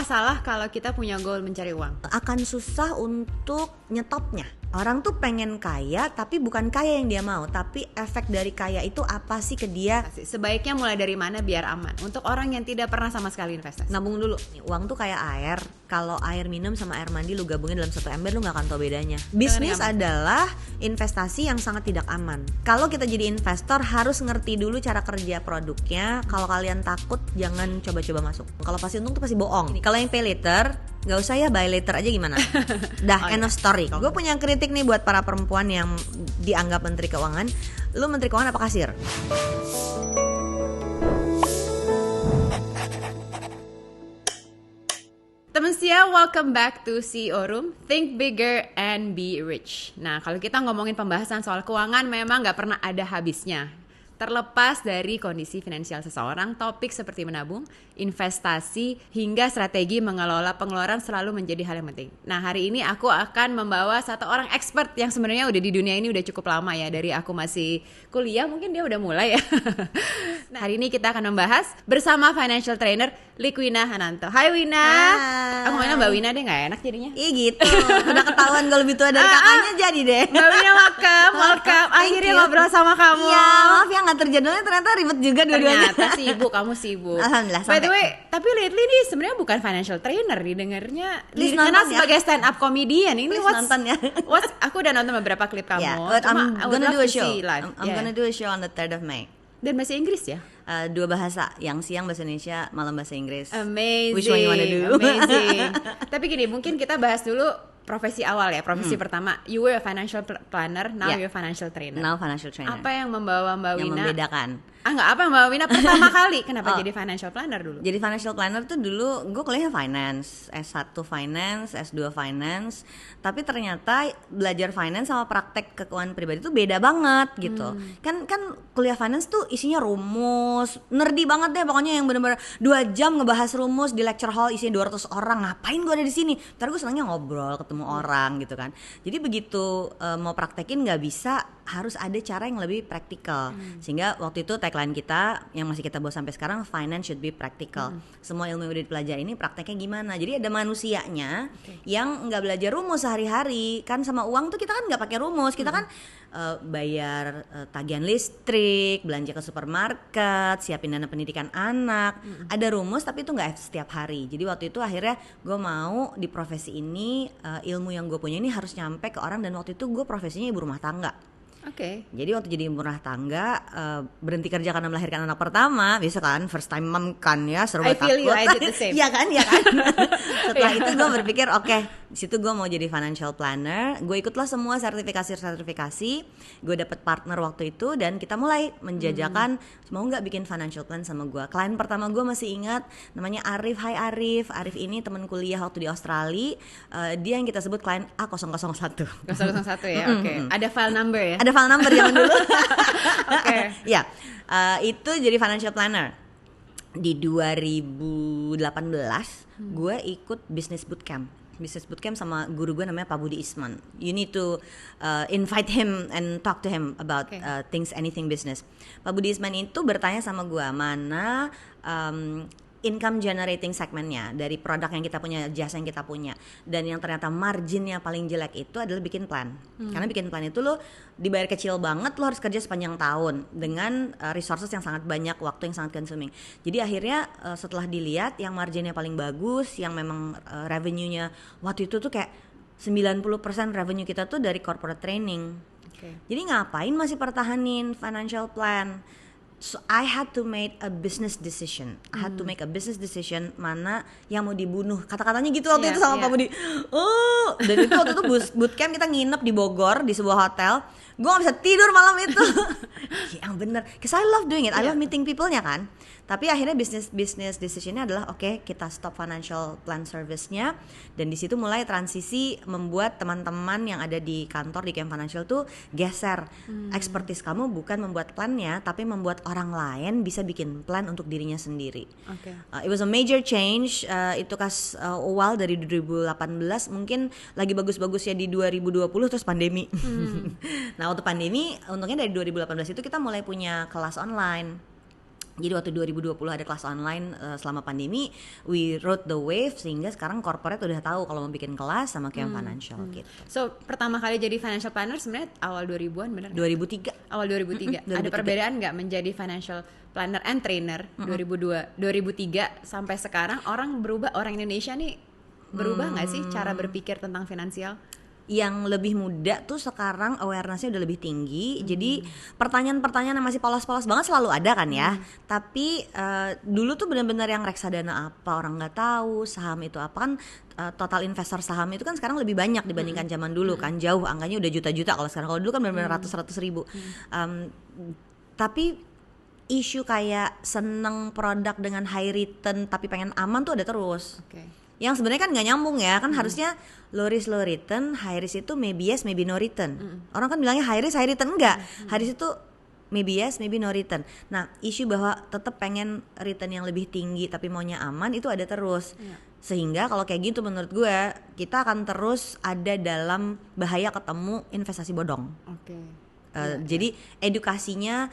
salah kalau kita punya goal mencari uang? Akan susah untuk nyetopnya. Orang tuh pengen kaya tapi bukan kaya yang dia mau, tapi efek dari kaya itu apa sih ke dia. Sebaiknya mulai dari mana biar aman? Untuk orang yang tidak pernah sama sekali investasi. Nabung dulu. Uang tuh kayak air. Kalau air minum sama air mandi lu gabungin dalam satu ember, lu gak akan tahu bedanya. Bisnis adalah investasi yang sangat tidak aman. Kalau kita jadi investor harus ngerti dulu cara kerja produknya. Kalau kalian takut jangan coba-coba masuk. Kalau pasti untung tuh pasti bohong. Kalau yang pay later, gak usah ya, buy later aja gimana. Dah, end of story. Gue punya kritik nih buat para perempuan yang dianggap menteri keuangan. Lu menteri keuangan apa kasir? Teman setia, welcome back to CEO Room. Think bigger and be rich. Nah, kalau kita ngomongin pembahasan soal keuangan memang gak pernah ada habisnya. Terlepas dari kondisi finansial seseorang, topik seperti menabung, investasi, hingga strategi mengelola pengeluaran selalu menjadi hal yang penting. Nah, hari ini aku akan membawa satu orang expert yang sebenarnya udah di dunia ini udah cukup lama ya. Dari aku masih kuliah, mungkin dia udah mulai ya. Nah, hari ini kita akan membahas bersama financial trainer Liquina Hananto. Hai Wina. Hai. Aku ngomongnya Mbak Wina deh, gak enak jadinya. Gitu, udah ketahuan gue lebih tua dari kakaknya jadi deh. Mbak Wina, welcome. Akhirnya ngobrol sama kamu. Iya, maaf ya ngatur jadwalnya ternyata ribet juga dua-duanya. Ternyata sibuk, kamu sibuk. Alhamdulillah. By the way, tapi lately nih sebenarnya bukan financial trainer, didengarnya dikenal ya sebagai stand up comedian. Ini nonton ya. Aku udah nonton beberapa klip kamu. Yeah, but I'm gonna do a show. I'm Yeah. gonna do a show on the 3rd of May. Dan bahasa Inggris ya? Dua bahasa, yang siang bahasa Indonesia, malam bahasa Inggris. Amazing. Which one you wanna do? Amazing. Tapi gini, mungkin kita bahas dulu profesi awal ya. Profesi pertama, you were a financial planner, now you're a financial trainer. Now financial trainer. Apa yang membawa Mbak yang Wina? membedakan? Enggak, apa yang Mbak Wina pertama kali kenapa jadi financial planner dulu? Jadi financial planner tuh dulu gue kuliahnya finance, S1 finance, S2 finance. Tapi ternyata belajar finance sama praktek keuangan pribadi tuh beda banget gitu. Kan kuliah finance tuh isinya rumus, nerdy banget deh pokoknya, yang bener-bener 2 jam ngebahas rumus di lecture hall isinya 200 orang. Ngapain gue ada di sini? Ntar gue senangnya ngobrol, ketemu orang gitu kan. Jadi begitu mau praktekin nggak bisa, harus ada cara yang lebih praktikal. Sehingga waktu itu tagline kita yang masih kita bawa sampai sekarang, finance should be practical. Semua ilmu yang udah dipelajari ini prakteknya gimana. Jadi ada manusianya yang nggak belajar rumus sehari-hari. Kan sama uang tuh kita kan nggak pakai rumus. Kita kan bayar tagihan listrik, belanja ke supermarket, siapin dana pendidikan anak. Ada rumus tapi itu nggak setiap hari. Jadi waktu itu akhirnya gue mau di profesi ini, ilmu yang gue punya ini harus nyampe ke orang. Dan waktu itu gue profesinya ibu rumah tangga. Oke. Jadi waktu jadi ibu rumah tangga, berhenti kerja karena melahirkan anak pertama, biasa kan, first time mom kan ya, serba takut. I did the same. Iya kan. Setelah itu gue berpikir, oke, di situ gue mau jadi financial planner. Gue ikutlah semua sertifikasi. Gue dapet partner waktu itu dan kita mulai menjajakan mau nggak bikin financial plan sama gue. Klien pertama gue masih ingat, namanya Arif. Hai Arif. Arif ini teman kuliah waktu di Australia. Dia yang kita sebut klien A001. 001 ya, oke. Ada file number ya? Ada file number zaman dulu. Oke. Ya, itu jadi financial planner. Di 2018 gue ikut business bootcamp sama guru gue namanya Pak Budi Isman. You need to invite him and talk to him about anything business. Pak Budi Isman itu bertanya sama gue, mana income generating segmennya dari produk yang kita punya, jasa yang kita punya, dan yang ternyata marginnya paling jelek itu adalah bikin plan. Karena bikin plan itu lo dibayar kecil banget, lo harus kerja sepanjang tahun dengan resources yang sangat banyak, waktu yang sangat consuming. Jadi akhirnya setelah dilihat yang marginnya paling bagus, yang memang revenue-nya waktu itu tuh kayak 90% revenue kita tuh dari corporate training. Jadi ngapain masih pertahanin financial plan? So I had to make a business decision. Mana yang mau dibunuh. Kata-katanya gitu waktu itu sama Pak Budi. Dan itu waktu itu bootcamp kita nginep di Bogor di sebuah hotel. Gue gak bisa tidur malam itu. Yang bener, cause I love doing it. I love meeting people-nya kan. Tapi akhirnya business decision-nya adalah oke, kita stop financial plan service-nya. Dan di situ mulai transisi membuat teman-teman yang ada di kantor di Camp Financial tuh geser. Expertise kamu bukan membuat plan-nya, tapi membuat orang lain bisa bikin plan untuk dirinya sendiri. It was a major change. Itu awal dari 2018, mungkin lagi bagus-bagusnya di 2020 terus pandemi. Nah waktu pandemi, untungnya dari 2018 itu kita mulai punya kelas online. Jadi waktu 2020 ada kelas online selama pandemi, we rode the wave sehingga sekarang corporate udah tahu kalau mau bikin kelas sama QM Financial gitu. So pertama kali jadi financial planner sebenarnya awal 2000-an benar nggak? 2003. Awal 2003. Ada 2003. perbedaan nggak menjadi financial planner and trainer 2003 sampai sekarang orang berubah, orang Indonesia nih berubah nggak sih cara berpikir tentang finansial? Yang lebih muda tuh sekarang awareness-nya udah lebih tinggi. Jadi pertanyaan-pertanyaan yang masih polos-polos banget selalu ada kan ya. Tapi dulu tuh benar-benar yang reksadana apa orang nggak tahu, saham itu apa kan. Total investor saham itu kan sekarang lebih banyak dibandingkan zaman dulu kan, jauh angkanya udah juta-juta kalau sekarang. Kalau dulu kan benar-benar ratus-ratus ribu. Tapi isu kayak seneng produk dengan high return tapi pengen aman tuh ada terus. Yang sebenarnya kan nggak nyambung ya, kan harusnya low risk low return, high risk itu maybe yes maybe no return. Orang kan bilangnya high risk high return, enggak. High risk itu maybe yes maybe no return. Nah isu bahwa tetap pengen return yang lebih tinggi tapi maunya aman itu ada terus. Sehingga kalau kayak gitu menurut gue kita akan terus ada dalam bahaya ketemu investasi bodong. Jadi edukasinya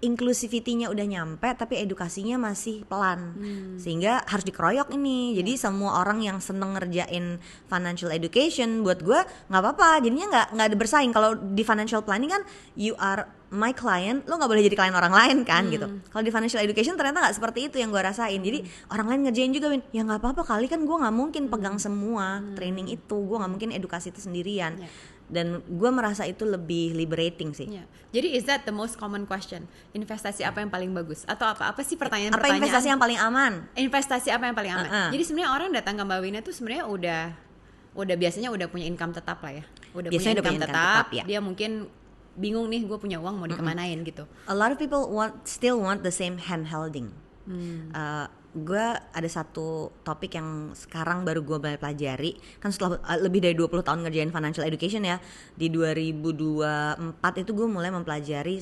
inclusivity-nya udah nyampe tapi edukasinya masih pelan, sehingga harus dikeroyok ini. Jadi semua orang yang seneng ngerjain financial education buat gue nggak apa-apa, jadinya nggak ada bersaing. Kalau di financial planning kan you are my client, lo nggak boleh jadi klien orang lain kan gitu. Kalau di financial education ternyata nggak seperti itu yang gue rasain. Jadi orang lain ngerjain juga, Win. Ya nggak apa-apa kali, kan gue nggak mungkin pegang semua training itu, gue nggak mungkin edukasi itu sendirian. Dan gue merasa itu lebih liberating sih. Jadi is that the most common question? Investasi apa yang paling bagus? Atau apa sih pertanyaan? Apa investasi yang paling aman? Investasi apa yang paling aman? Jadi sebenarnya orang datang ke Mbak Wina tuh sebenarnya udah biasanya udah punya income tetap lah ya. Biasanya punya income tetap ya. Dia mungkin bingung nih, gue punya uang mau dikemanain gitu. A lot of people still want the same hand holding. Gue ada satu topik yang sekarang baru gue mulai pelajari, kan setelah lebih dari 20 tahun ngerjain financial education ya. Di 2024 itu gue mulai mempelajari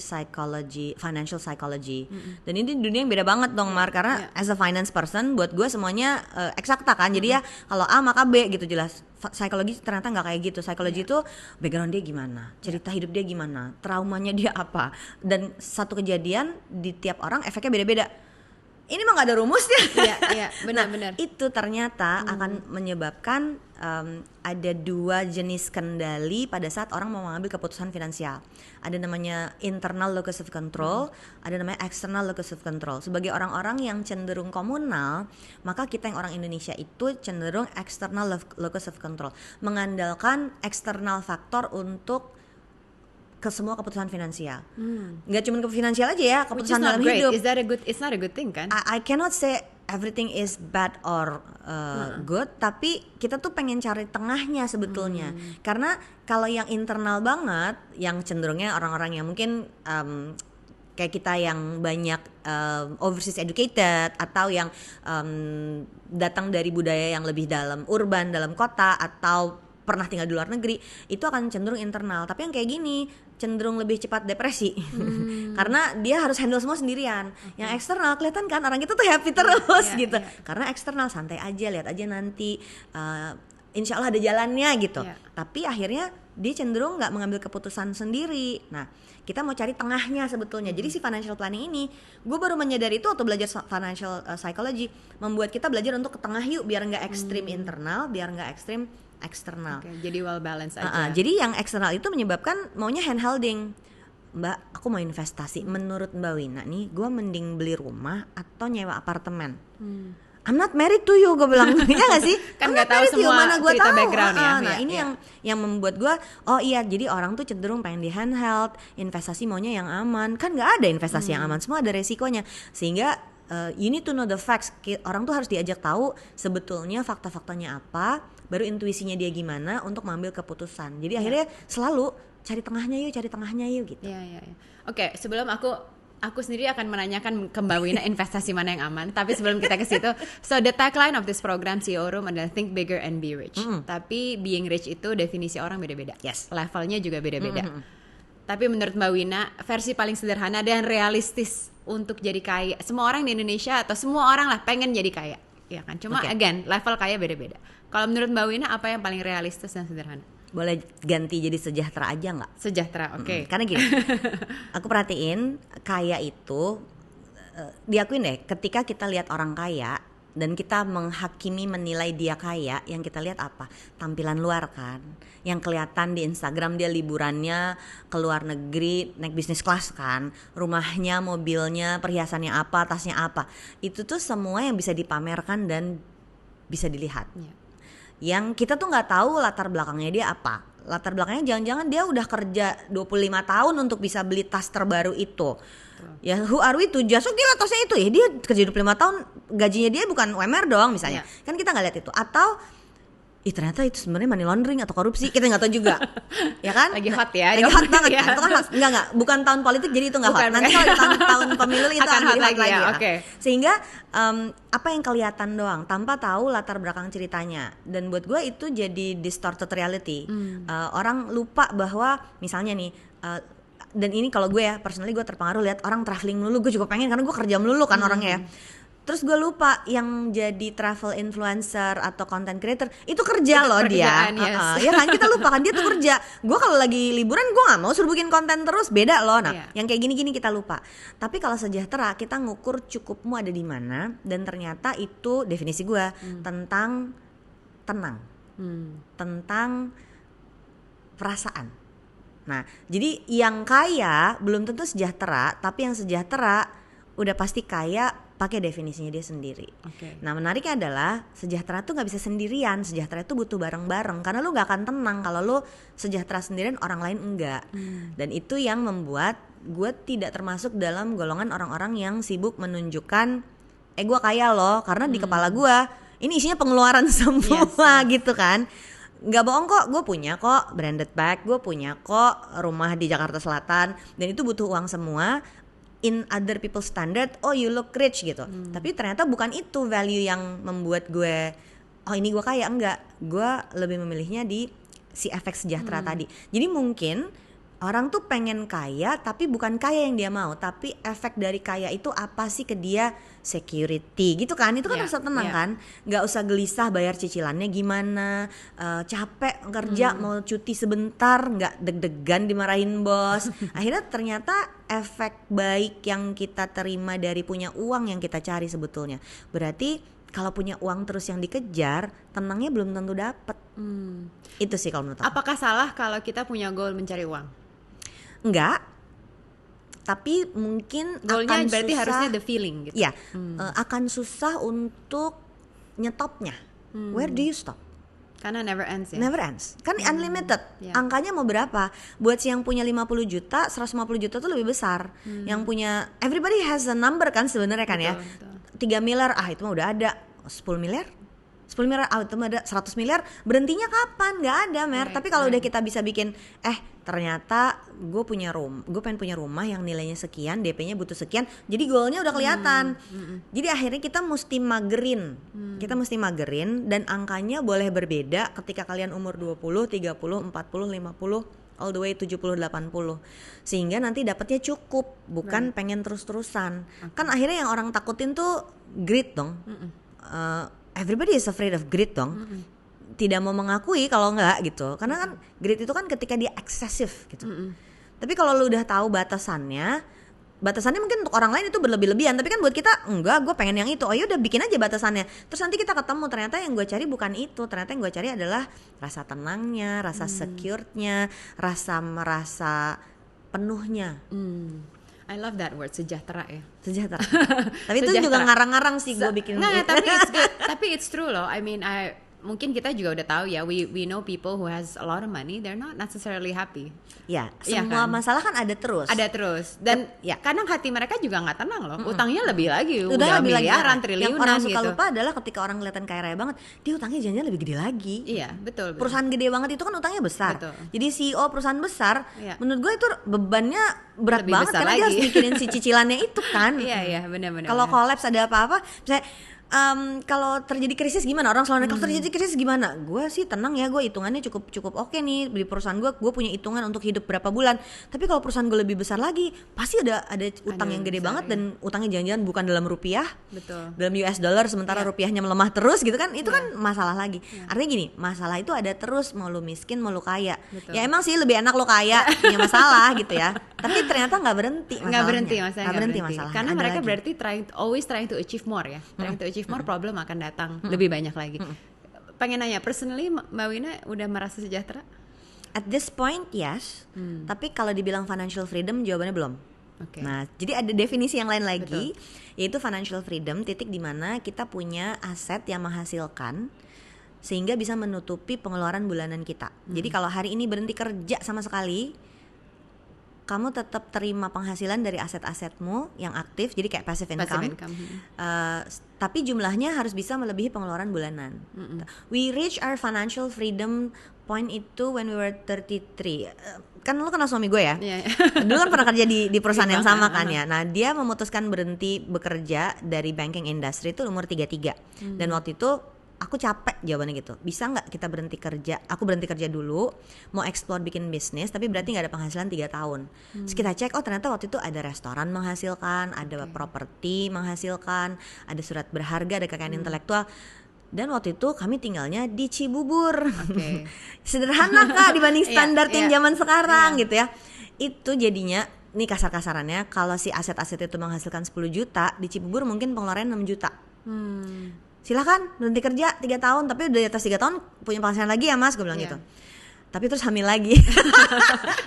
financial psychology. Dan ini dunia yang beda banget dong Mar, karena as a finance person buat gue semuanya eksakta kan. Jadi ya kalau A maka B gitu jelas. Psikologi ternyata nggak kayak gitu. Psikologi itu background dia gimana, cerita hidup dia gimana, traumanya dia apa, dan satu kejadian di tiap orang efeknya beda-beda. Ini mah gak ada rumusnya. Iya, benar-benar. Nah, itu ternyata akan menyebabkan ada dua jenis kendali pada saat orang mau mengambil keputusan finansial. Ada namanya internal locus of control, ada namanya external locus of control. Sebagai orang-orang yang cenderung komunal, maka kita yang orang Indonesia itu cenderung external locus of control, mengandalkan eksternal faktor untuk ke semua keputusan finansial. Nggak cuma ke finansial aja ya, keputusan dalam hidup. It's not a good thing kan? I cannot say everything is bad or good, tapi kita tuh pengen cari tengahnya sebetulnya. Karena kalau yang internal banget, yang cenderungnya orang-orang yang mungkin kayak kita yang banyak overseas educated atau yang datang dari budaya yang lebih dalam urban, dalam kota, atau pernah tinggal di luar negeri, itu akan cenderung internal. Tapi yang kayak gini cenderung lebih cepat depresi karena dia harus handle semua sendirian. Yang eksternal kelihatan kan orang itu tuh happy terus gitu. Karena eksternal santai aja, lihat aja nanti insya Allah ada jalannya gitu. Tapi akhirnya dia cenderung nggak mengambil keputusan sendiri. Nah kita mau cari tengahnya sebetulnya. Jadi si financial planning ini gue baru menyadari itu waktu belajar financial psychology, membuat kita belajar untuk ke tengah yuk, biar nggak ekstrim internal, biar nggak ekstrim eksternal. Jadi well balance aja. Jadi yang eksternal itu menyebabkan maunya hand holding. Mbak, aku mau investasi. Menurut Mbak Wina nih, gue mending beli rumah atau nyewa apartemen. I'm not married to you, gue bilang. Iya gak sih? Kan gak tahu semua mana gua cerita tahu. background ya. Nah ini yang membuat gue, oh iya, jadi orang tuh cenderung pengen di handheld, investasi maunya yang aman. Kan gak ada investasi yang aman, semua ada resikonya. Sehingga you need to know the facts. Orang tuh harus diajak tahu sebetulnya fakta-faktanya apa, baru intuisinya dia gimana untuk mengambil keputusan. Jadi akhirnya selalu cari tengahnya yuk gitu. Iya. Oke, sebelum aku sendiri akan menanyakan ke Mbak Wina investasi mana yang aman. Tapi sebelum kita ke situ, so the tagline of this program CEO Room adalah Think Bigger and Be Rich. Tapi being rich itu definisi orang beda-beda. Levelnya juga beda-beda. Tapi menurut Mbak Wina, versi paling sederhana dan realistis untuk jadi kaya. Semua orang di Indonesia atau semua orang lah pengen jadi kaya. Ya kan, cuma again level kaya beda-beda. Kalau menurut Mbak Wina apa yang paling realistis dan sederhana? Boleh ganti jadi sejahtera aja nggak? Sejahtera, oke. Karena gini, aku perhatiin kaya itu diakuin deh, ketika kita lihat orang kaya dan kita menghakimi menilai dia kaya, yang kita lihat apa? Tampilan luar kan, yang kelihatan di Instagram dia liburannya ke luar negeri naik bisnis kelas kan, rumahnya, mobilnya, perhiasannya apa, tasnya apa, itu tuh semua yang bisa dipamerkan dan bisa dilihat. Yang kita tuh nggak tahu latar belakangnya dia apa. Latar belakangnya jangan-jangan dia udah kerja 25 tahun untuk bisa beli tas terbaru itu. Ya who are we to judge? So gila tasnya itu ya, dia kerja 25 tahun gajinya dia bukan UMR doang misalnya. Kan kita nggak lihat itu. Atau ternyata itu sebenarnya money laundering atau korupsi, kita nggak tahu juga. Ya kan? Lagi hot ya. Lagi hot banget kan? Itu kan hot. Enggak, bukan tahun politik jadi itu nggak hot. Nanti kalau tahun pemilu itu akan hot lagi ya. Okay. Sehingga apa yang kelihatan doang tanpa tahu latar belakang ceritanya. Dan buat gue itu jadi distorted reality. Orang lupa bahwa misalnya nih dan ini kalau gue ya personally gue terpengaruh lihat orang traveling melulu, gue juga pengen karena gue kerja melulu kan orangnya ya. Terus gue lupa yang jadi travel influencer atau content creator itu kerja loh dia. Ya kan kita lupa kan dia tuh kerja. Gue kalau lagi liburan gue nggak mau suruh bikin konten terus, beda loh. Nah yang kayak gini-gini kita lupa. Tapi kalau sejahtera kita ngukur cukupmu ada di mana, dan ternyata itu definisi gue tentang tenang, tentang perasaan. Nah, jadi yang kaya belum tentu sejahtera, tapi yang sejahtera udah pasti kaya pakai definisinya dia sendiri. Nah, menariknya adalah sejahtera tuh nggak bisa sendirian, sejahtera itu butuh bareng-bareng karena lu nggak akan tenang kalau lu sejahtera sendirian orang lain enggak. Dan itu yang membuat gue tidak termasuk dalam golongan orang-orang yang sibuk menunjukkan gue kaya loh, karena di kepala gue ini isinya pengeluaran semua gitu kan. Nggak bohong kok, gue punya kok branded bag, gue punya kok rumah di Jakarta Selatan, dan itu butuh uang semua. In other people standard, oh you look rich gitu. Tapi ternyata bukan itu value yang membuat gue, oh ini gue kaya, enggak. Gue lebih memilihnya di si efek sejahtera tadi. Jadi mungkin orang tuh pengen kaya tapi bukan kaya yang dia mau, tapi efek dari kaya itu apa sih ke dia, security gitu kan, itu kan rasa tenang kan, nggak usah gelisah bayar cicilannya gimana, capek kerja mau cuti sebentar nggak deg-degan dimarahin bos. Akhirnya ternyata efek baik yang kita terima dari punya uang yang kita cari sebetulnya. Berarti kalau punya uang terus yang dikejar, tenangnya belum tentu dapet. Itu sih kalau menurut aku. Apakah salah kalau kita punya goal mencari uang? Enggak, tapi mungkin goalnya akan berarti susah, harusnya the feeling gitu. Ya, akan susah untuk nyetopnya. Where do you stop? Karena never ends ya. Never ends. Kan unlimited. Angkanya mau berapa? Buat yang punya 50 juta, 150 juta tuh lebih besar. Yang punya, everybody has a number kan sebenarnya kan ya. 3 miliar, itu mah udah ada. 10 miliar? 10 miliar, itu mah ada. 100 miliar, berhentinya kapan? Gak ada, Mer. Tapi kalau udah kita bisa bikin, ternyata gue pengen punya rumah yang nilainya sekian, DP-nya butuh sekian, jadi goalnya udah kelihatan. Jadi akhirnya kita mesti magerin. Kita mesti magerin, dan angkanya boleh berbeda ketika kalian umur 20, 30, 40, 50, all the way 70, 80. Sehingga nanti dapatnya cukup, bukan pengen terus-terusan. Kan akhirnya yang orang takutin tuh greed dong. Everybody is afraid of greed dong. Tidak mau mengakui kalau enggak gitu. Karena kan greed itu kan ketika dia eksesif gitu. Tapi kalau lu udah tahu batasannya mungkin untuk orang lain itu berlebih-lebihan, tapi kan buat kita enggak, gue pengen yang itu. Oh ya udah bikin aja batasannya. Terus nanti kita ketemu ternyata yang gue cari bukan itu. Ternyata yang gue cari adalah rasa tenangnya, rasa secure-nya, rasa merasa penuhnya. I love that word, sejahtera ya. Sejahtera. Tapi itu juga ngarang-ngarang sih gue bikin. Tapi it's good. Tapi it's true loh. I mean, mungkin kita juga udah tahu ya, we know people who has a lot of money, they're not necessarily happy. Ya, semua masalah kan ada terus. Dan kadang hati mereka juga nggak tenang loh. Utangnya lebih lagi, udah miliaran, triliunan. Yang orang suka gitu. lupa adalah ketika orang kelihatan kaya raya banget, dia utangnya jangan lebih gede lagi. Iya, betul. Perusahaan gede banget itu kan utangnya besar. Betul. Jadi CEO perusahaan besar, menurut gue itu bebannya berat lebih banget karena dia harus mikirin si cicilannya itu kan. Iya, benar-benar. Kalau kolaps ada apa-apa, misalnya Kalau terjadi krisis gimana? Orang selalu nanya, kalau terjadi krisis gimana? Gue sih tenang ya, gue hitungannya cukup oke nih di perusahaan gue punya hitungan untuk hidup berapa bulan. Tapi kalau perusahaan gue lebih besar lagi, pasti ada utang yang gede banget, dan utangnya jangan-jangan bukan dalam rupiah, Betul. dalam US dollar, sementara rupiahnya melemah terus gitu kan, itu kan masalah lagi. Artinya gini, masalah itu ada terus, mau lu miskin mau lu kaya. Betul. Ya emang sih lebih enak lu kaya punya masalah gitu ya. Tapi ternyata nggak berhenti masalahnya. Nggak berhenti masalah. Karena Ada mereka lagi. berarti always trying to achieve more ya. Trying to achieve more, problem akan datang lebih banyak lagi. Pengen nanya, personally Mbak Wina udah merasa sejahtera? At this point yes, tapi kalau dibilang financial freedom jawabannya belum. Oke. Nah, jadi ada definisi yang lain lagi, yaitu financial freedom, titik di mana kita punya aset yang menghasilkan sehingga bisa menutupi pengeluaran bulanan kita. Jadi kalau hari ini berhenti kerja sama sekali, kamu tetap terima penghasilan dari aset-asetmu yang aktif, jadi kayak passive income. Tapi jumlahnya harus bisa melebihi pengeluaran bulanan. We reach our financial freedom point itu when we were 33. Kan lu kenal suami gue ya? Iya. Dulu kan pernah kerja di perusahaan yang sama kan ya. Nah, dia memutuskan berhenti bekerja dari banking industry itu umur 33. Dan waktu itu aku capek jawabannya gitu. Bisa nggak kita berhenti kerja? Aku berhenti kerja dulu, mau explore bikin bisnis, tapi berarti nggak ada penghasilan 3 tahun. Terus kita cek, oh ternyata waktu itu ada restoran menghasilkan, ada properti menghasilkan, ada surat berharga, ada kekayaan intelektual. Dan waktu itu kami tinggalnya di Cibubur. Sederhana Kak dibanding standar yang zaman sekarang gitu ya. Itu jadinya, nih kasar-kasarannya, kalau si aset-aset itu menghasilkan 10 juta, di Cibubur mungkin pengeluaran 6 juta. Silakan berhenti kerja 3 tahun, tapi udah di atas 3 tahun punya penghasilan lagi ya Mas, gue bilang gitu. Tapi terus hamil lagi.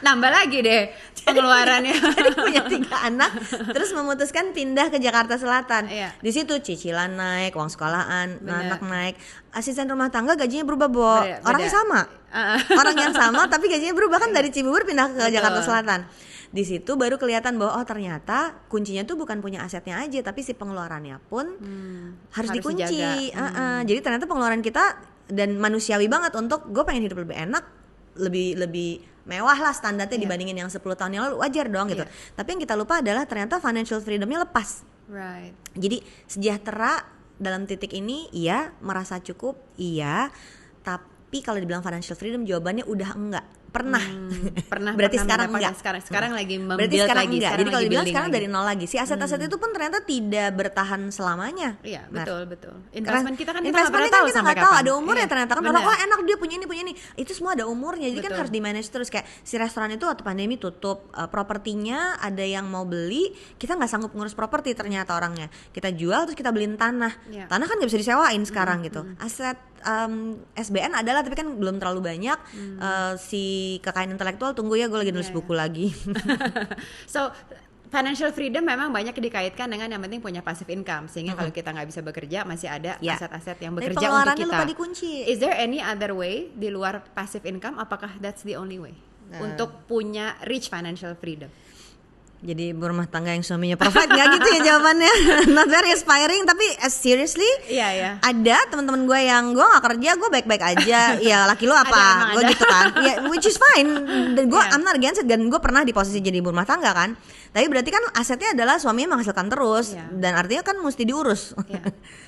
Nambah lagi deh pengeluarannya. Jadi punya 3 anak, terus memutuskan pindah ke Jakarta Selatan. Di situ cicilan naik, uang sekolahan anak naik. Asisten rumah tangga gajinya berubah, Bo. Orangnya sama. Orang yang sama tapi gajinya berubah kan, dari Cibubur pindah ke Jakarta Selatan. Di situ baru kelihatan bahwa oh ternyata kuncinya tuh bukan punya asetnya aja, tapi si pengeluarannya pun harus dikunci. Jadi ternyata pengeluaran kita, dan manusiawi banget untuk gue pengen hidup lebih enak, lebih mewah lah standarnya dibandingin yang 10 tahun yang lalu, wajar dong gitu. Tapi yang kita lupa adalah ternyata financial freedomnya lepas. Jadi sejahtera dalam titik ini iya, merasa cukup iya, tapi kalau dibilang financial freedom jawabannya udah enggak. Pernah berarti sekarang enggak. Sekarang lagi membuild berarti sekarang lagi. Enggak. Jadi kalau dibilang sekarang lagi. dari nol lagi. Si aset-aset itu pun ternyata tidak bertahan selamanya. Iya, betul. Investment kita kan kita investment nggak tahu kita sampai nggak tahu, kapan. ada umurnya ternyata kan. Orang enak dia punya ini. Itu semua ada umurnya. Jadi kan harus di manage terus. Kayak si restoran itu waktu pandemi tutup, propertinya ada yang mau beli, kita nggak sanggup ngurus properti ternyata orangnya. Kita jual terus kita beliin tanah. Tanah kan nggak bisa disewain sekarang gitu. Aset SBN adalah, tapi kan belum terlalu banyak. Si kekayaan intelektual tunggu ya, gue lagi nulis buku lagi. So financial freedom memang banyak dikaitkan dengan yang penting punya passive income, sehingga kalau kita nggak bisa bekerja masih ada aset-aset yang bekerja untuk kita. Lupa dikunci. Is there any other way di luar passive income? Apakah that's the only way untuk punya rich financial freedom? Jadi berumah tangga yang suaminya provide, nggak gitu ya jawabannya. Not very inspiring, tapi seriously ada teman-teman gue yang gue nggak kerja, gue baik-baik aja. Ya laki lu apa? Gue gitu kan. Ya which is fine. Dan gue I'm not against it. Dan gue pernah di posisi jadi berumah tangga kan. Tapi berarti kan asetnya adalah suaminya menghasilkan terus, dan artinya kan mesti diurus.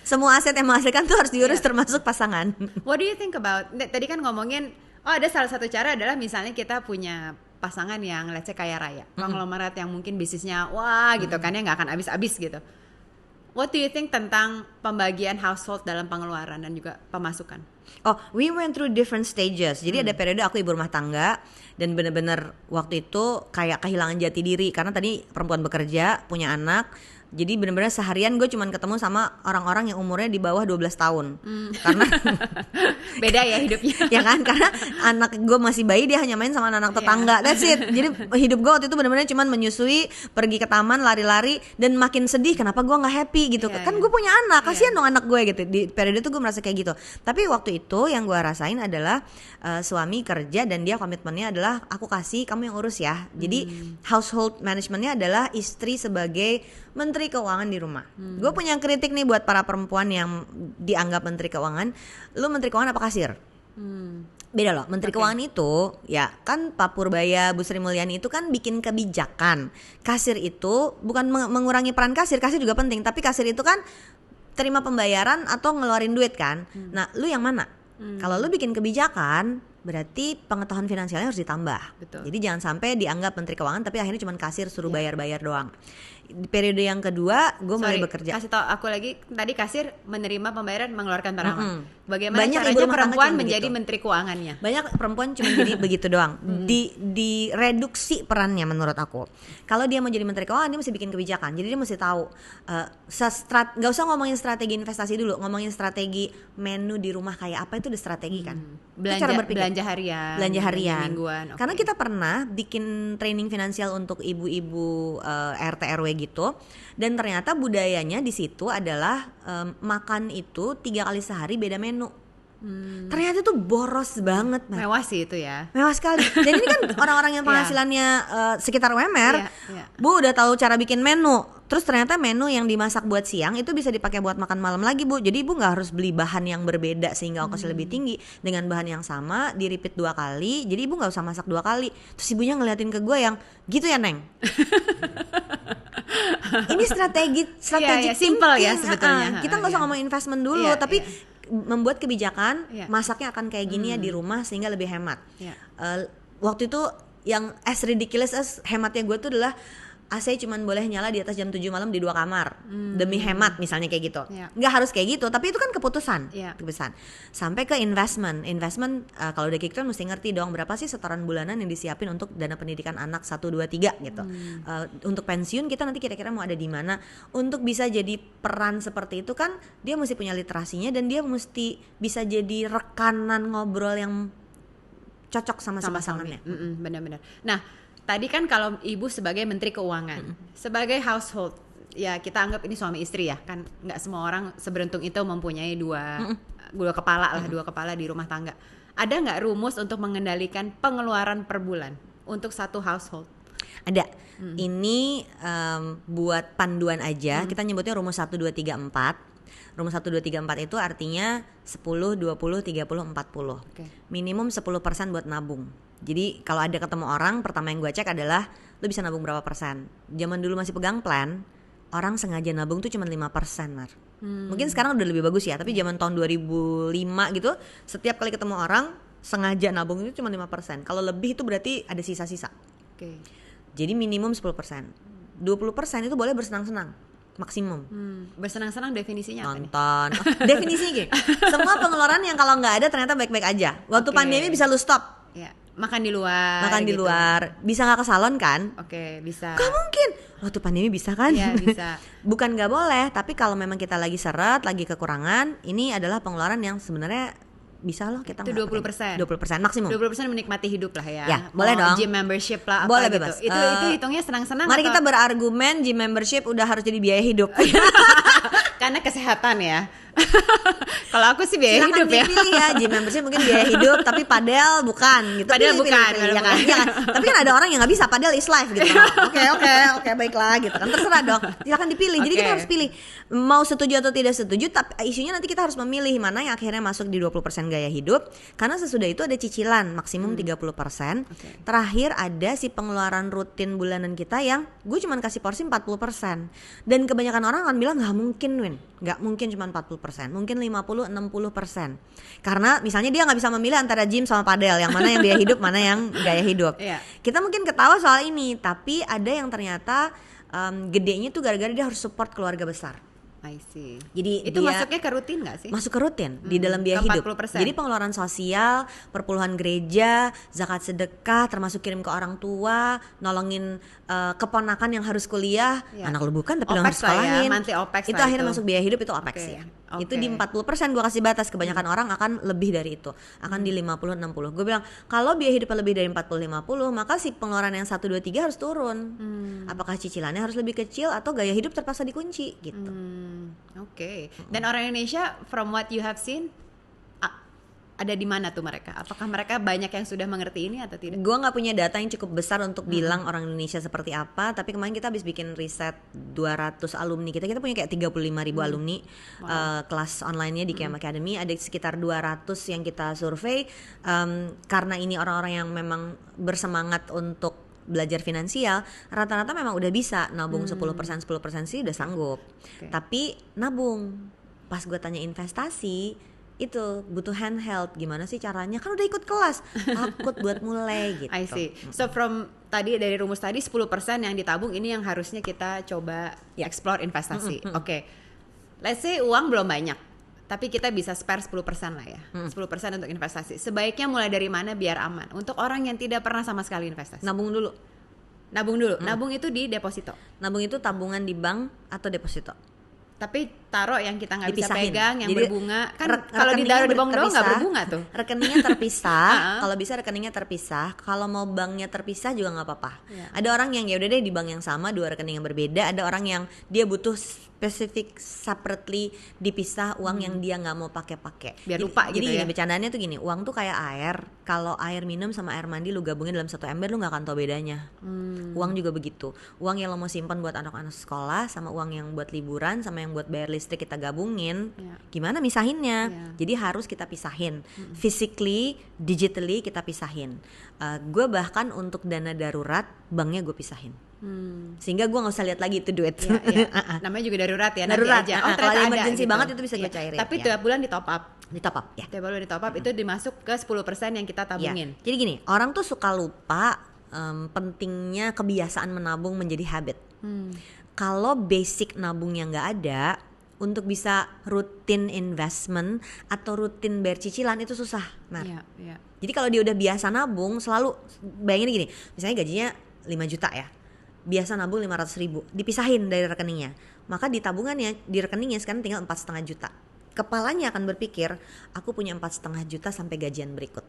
Semua aset yang menghasilkan tuh harus diurus, termasuk pasangan. What do you think about? Tadi kan ngomongin, ada salah satu cara adalah misalnya kita punya pasangan yang let's say kaya raya, konglomerat yang mungkin bisnisnya wah gitu kan ya, nggak akan habis-habis gitu. What do you think tentang pembagian household dalam pengeluaran dan juga pemasukan? Oh, we went through different stages. Jadi ada periode aku ibu rumah tangga, dan bener-bener waktu itu kayak kehilangan jati diri, karena tadi perempuan bekerja, punya anak. Jadi benar-benar seharian gue cuman ketemu sama orang-orang yang umurnya di bawah 12 tahun. Karena beda ya hidupnya. Ya kan, karena anak gue masih bayi, dia hanya main sama anak tetangga. That's it. Jadi hidup gue waktu itu benar-benar cuman menyusui, pergi ke taman, lari-lari, dan makin sedih kenapa gue nggak happy gitu. Kan gue punya anak, kasihan dong anak gue gitu. Di periode itu gue merasa kayak gitu. Tapi waktu itu yang gue rasain adalah suami kerja, dan dia komitmennya adalah aku kasih, kamu yang urus ya. Jadi household managementnya adalah istri sebagai menteri keuangan di rumah. Gue punya kritik nih buat para perempuan yang dianggap menteri keuangan. Lu menteri keuangan apa kasir? Beda loh. Menteri keuangan itu ya kan Pak Purbaya, Bu Sri Mulyani itu kan bikin kebijakan. Kasir itu bukan mengurangi peran kasir juga penting, tapi kasir itu kan terima pembayaran atau ngeluarin duit kan. Nah, lu yang mana? Kalau lu bikin kebijakan, berarti pengetahuan finansialnya harus ditambah. Betul. Jadi jangan sampai dianggap menteri keuangan tapi akhirnya cuma kasir suruh bayar-bayar doang. Di periode yang kedua, gue mulai bekerja. Kasih tau aku lagi, tadi kasir menerima pembayaran mengeluarkan perangan. Bagaimana Banyak ibu caranya rumah tangga perempuan cuma menjadi begitu. menteri keuangannya? Banyak perempuan cuma jadi begitu doang. Direduksi perannya menurut aku. Kalau dia mau jadi menteri keuangan, dia mesti bikin kebijakan. Jadi dia mesti tahu nggak usah ngomongin strategi investasi dulu, ngomongin strategi menu di rumah kayak apa, itu udah strategi kan. Belanja harian, belanja harian. mingguan. Karena kita pernah bikin training finansial untuk ibu-ibu RT RW gitu, dan ternyata budayanya di situ adalah makan itu 3 kali sehari beda menu. Ternyata tuh boros banget, Mbak. Mewah sih itu ya. Mewah sekali. Dan ini kan orang-orang yang penghasilannya sekitar UMR, Iya. Bu udah tahu cara bikin menu. Terus ternyata menu yang dimasak buat siang itu bisa dipakai buat makan malam lagi, Bu. Jadi Ibu nggak harus beli bahan yang berbeda sehingga ongkosnya lebih tinggi. Dengan bahan yang sama di repeat 2 kali. Jadi Ibu nggak usah masak 2 kali. Terus ibunya ngeliatin ke gue yang gitu ya, Neng. Ini strategi Iya, simple ya sebetulnya. Kita nggak usah ngomong investment dulu, Iya, tapi iya. membuat kebijakan Iya. masaknya akan kayak gini ya di rumah sehingga lebih hemat. Iya. Waktu itu yang as ridiculous as hematnya gue tuh adalah AC cuman boleh nyala di atas jam 7 malam di 2 kamar demi hemat misalnya kayak gitu. Iya. Nggak harus kayak gitu, tapi itu kan keputusan. Iya. Keputusan. Sampai ke investment kalau udah kayak gitu kan mesti ngerti dong berapa sih setoran bulanan yang disiapin untuk dana pendidikan anak 1 2 3 gitu. Untuk pensiun kita nanti kira-kira mau ada di mana. Untuk bisa jadi peran seperti itu kan dia mesti punya literasinya dan dia mesti bisa jadi rekanan ngobrol yang cocok sama si pasangannya. Benar-benar. Nah, tadi kan kalau ibu sebagai menteri keuangan, sebagai household, ya kita anggap ini suami istri ya, kan nggak semua orang seberuntung itu mempunyai dua kepala lah, dua kepala di rumah tangga. Ada nggak rumus untuk mengendalikan pengeluaran per bulan untuk satu household? Ada. Ini buat panduan aja. Kita nyebutnya rumus 1 2 3 4. Rumus 1 2 3 4 itu artinya 10 20 30 40. Oke. Minimum 10% buat nabung. Jadi kalau ada ketemu orang, pertama yang gue cek adalah lu bisa nabung berapa persen. Zaman dulu masih pegang plan, orang sengaja nabung tuh cuma 5%, Mar. Mungkin sekarang udah lebih bagus ya, tapi zaman tahun 2005 gitu, setiap kali ketemu orang sengaja nabung itu cuma 5%. Kalau lebih itu berarti ada sisa-sisa. Oke. Jadi minimum 10%. 20% itu boleh bersenang-senang. Maksimum. Bersenang-senang definisinya apa nih? Nonton. Definisinya gini. Semua pengeluaran yang kalau nggak ada ternyata baik-baik aja. Waktu Oke. pandemi bisa lu stop. Ya, makan di luar. Makan di gitu. luar. Bisa nggak ke salon kan? Oke, bisa. Gak mungkin. Waktu pandemi bisa kan? Iya, bisa. Bukan nggak boleh, tapi kalau memang kita lagi seret, lagi kekurangan, ini adalah pengeluaran yang sebenarnya bisa loh kita Itu 20%. 20% maksimum. 20% menikmati hidup lah ya. Ya, boleh Mau dong. Gym membership lah apa Boleh gitu. bebas. Itu hitungnya senang-senang Mari atau kita berargumen gym membership udah harus jadi biaya hidup. karena kesehatan ya. Kalau aku sih biaya Silakan hidup ya. dipilih ya, gym membership mungkin biaya hidup, tapi padel bukan gitu. Padel Pilih, bukan, pilih, padel ya kan? bukan. Iya kan? Tapi kan ada orang yang nggak bisa, padel is life gitu. Oke, baiklah gitu kan, terserah dong. Silakan dipilih. Jadi Oke. kita harus pilih mau setuju atau tidak setuju. Tapi isunya nanti kita harus memilih mana yang akhirnya masuk di 20% gaya hidup. Karena sesudah itu ada cicilan maksimum 30%. Oke. Terakhir ada si pengeluaran rutin bulanan kita yang gue cuma kasih porsi 40%. Dan kebanyakan orang akan bilang nggak mungkin, Win. Nggak mungkin cuma 40%, mungkin 50-60%. Karena misalnya dia nggak bisa memilih antara gym sama padel, yang mana yang biaya hidup, mana yang gaya hidup. Iya. Kita mungkin ketawa soal ini, tapi ada yang ternyata gedenya tuh gara-gara dia harus support keluarga besar. I see. Jadi itu dia masuknya ke rutin nggak sih? masuk ke rutin di dalam biaya ke hidup. 40%. Jadi pengeluaran sosial, perpuluhan gereja, zakat sedekah, termasuk kirim ke orang tua, nolongin keponakan yang harus kuliah, Ya. anak lu bukan tapi lu OPEX harus lah ya, sekolahin. monthly OPEX Itu lah akhirnya itu. masuk biaya hidup, itu OPEX Oke, ya. oke. Itu di 40% gue kasih batas, kebanyakan orang akan lebih dari itu. Akan di 50-60. Gue bilang, kalau biaya hidupnya lebih dari 40-50, maka si pengeluaran yang 1 2 3 harus turun. Apakah cicilannya harus lebih kecil atau gaya hidup terpaksa dikunci gitu. Oke. Dan orang Indonesia, from what you have seen, ada di mana tuh mereka? Apakah mereka banyak yang sudah mengerti ini atau tidak? Gue nggak punya data yang cukup besar untuk bilang orang Indonesia seperti apa, tapi kemarin kita habis bikin riset 200 alumni kita punya kayak 35.000 alumni kelas online-nya di KM Academy, ada sekitar 200 yang kita survei. Karena ini orang-orang yang memang bersemangat untuk belajar finansial, rata-rata memang udah bisa nabung 10% sih udah sanggup. Oke. Tapi nabung Pas gue tanya investasi, itu butuh handheld, gimana sih caranya, kan udah ikut kelas, takut buat mulai gitu. I see. So from tadi dari rumus tadi 10% yang ditabung, ini yang harusnya kita coba explore investasi. Oke. Let's say uang belum banyak, tapi kita bisa spare 10% lah ya. 10% untuk investasi. Sebaiknya mulai dari mana biar aman? Untuk orang yang tidak pernah sama sekali investasi. Nabung dulu. Nabung itu di deposito. Nabung itu tabungan di bank atau deposito. Tapi taruh yang kita nggak bisa Dipisahin. pegang, yang Jadi, berbunga. Kan kalau rekeningnya ditaruh di bank doang nggak terpisah, berbunga tuh. Rekeningnya terpisah. Kalau bisa rekeningnya terpisah. Kalau mau banknya terpisah juga nggak apa-apa. Ada orang yang ya udah deh di bank yang sama, 2 rekening yang berbeda. Ada orang yang dia butuh spesifik separately dipisah uang yang dia nggak mau pakai. Biar lupa gitu jadi ya. Jadi bercandaannya tuh gini, uang tuh kayak air. Kalau air minum sama air mandi lu gabungin dalam satu ember, lu nggak akan tahu bedanya. Uang juga begitu. Uang yang lo mau simpan buat anak-anak sekolah, sama uang yang buat liburan, sama yang buat bayar listrik kita gabungin. Gimana misahinnya? Jadi harus kita pisahin. Physically, digitally kita pisahin. Gue bahkan untuk dana darurat, banknya gue pisahin. Sehingga gue nggak usah lihat lagi itu duit. Namanya juga darurat ya. Darurat. Nanti aja. Oh, Kalau ternyata emergency gitu. banget itu bisa gue cairin. Tapi tiap bulan di top up. Di top up ya. Tiap bulan di top up itu dimasuk ke 10% yang kita tabungin. Jadi gini, orang tuh suka lupa pentingnya kebiasaan menabung menjadi habit. Kalau basic nabungnya nggak ada, untuk bisa rutin investment atau rutin bayar cicilan itu susah. Jadi kalau dia udah biasa nabung, selalu bayangin gini, misalnya gajinya 5 juta ya, biasa nabung 500.000, dipisahin dari rekeningnya, maka di tabungannya, di rekeningnya sekarang tinggal 4,5 juta. Kepalanya akan berpikir, aku punya 4,5 juta sampai gajian berikut.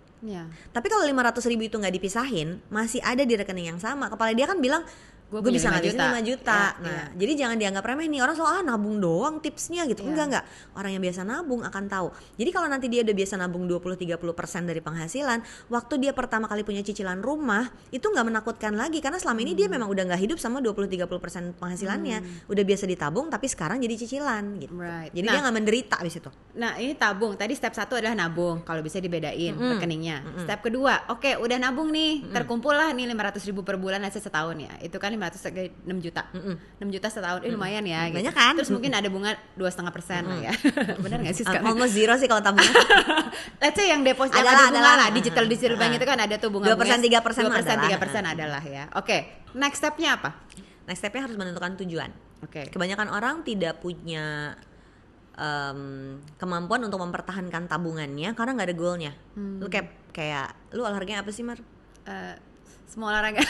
Tapi kalau 500.000 itu nggak dipisahin, masih ada di rekening yang sama, kepala dia kan bilang, gue bisa ngabisin 5 juta. Jadi jangan dianggap remeh nih, orang soal nabung doang tipsnya gitu. Enggak. Orang yang biasa nabung akan tahu. Jadi kalau nanti dia udah biasa nabung 20-30% dari penghasilan, waktu dia pertama kali punya cicilan rumah, itu nggak menakutkan lagi, karena selama ini dia memang udah nggak hidup sama 20-30% penghasilannya. Udah biasa ditabung, tapi sekarang jadi cicilan gitu. Jadi dia nggak menderita abis itu. Nah ini tabung, tadi step 1 adalah nabung, kalau bisa dibedain rekeningnya. Step kedua, oke udah nabung nih, terkumpul lah nih 500.000 per bulan aja setahun ya. Itu kan 6 juta. 6 juta setahun, lumayan ya gitu. Banyak kan? Terus mungkin ada bunga 2,5% lah ya. Benar nggak sih sekarang? Almost zero sih kalau tabungnya. Let's say yang deposit yang ada bunga lah, digital bank itu kan ada tuh bunga 2%, 3% 3% adalah ya. Oke, next stepnya apa? Next stepnya harus menentukan tujuan. Oke. Kebanyakan orang tidak punya kemampuan untuk mempertahankan tabungannya karena nggak ada goalnya. Lu kayak lu olahraganya apa sih, Mar? Semua olahraga.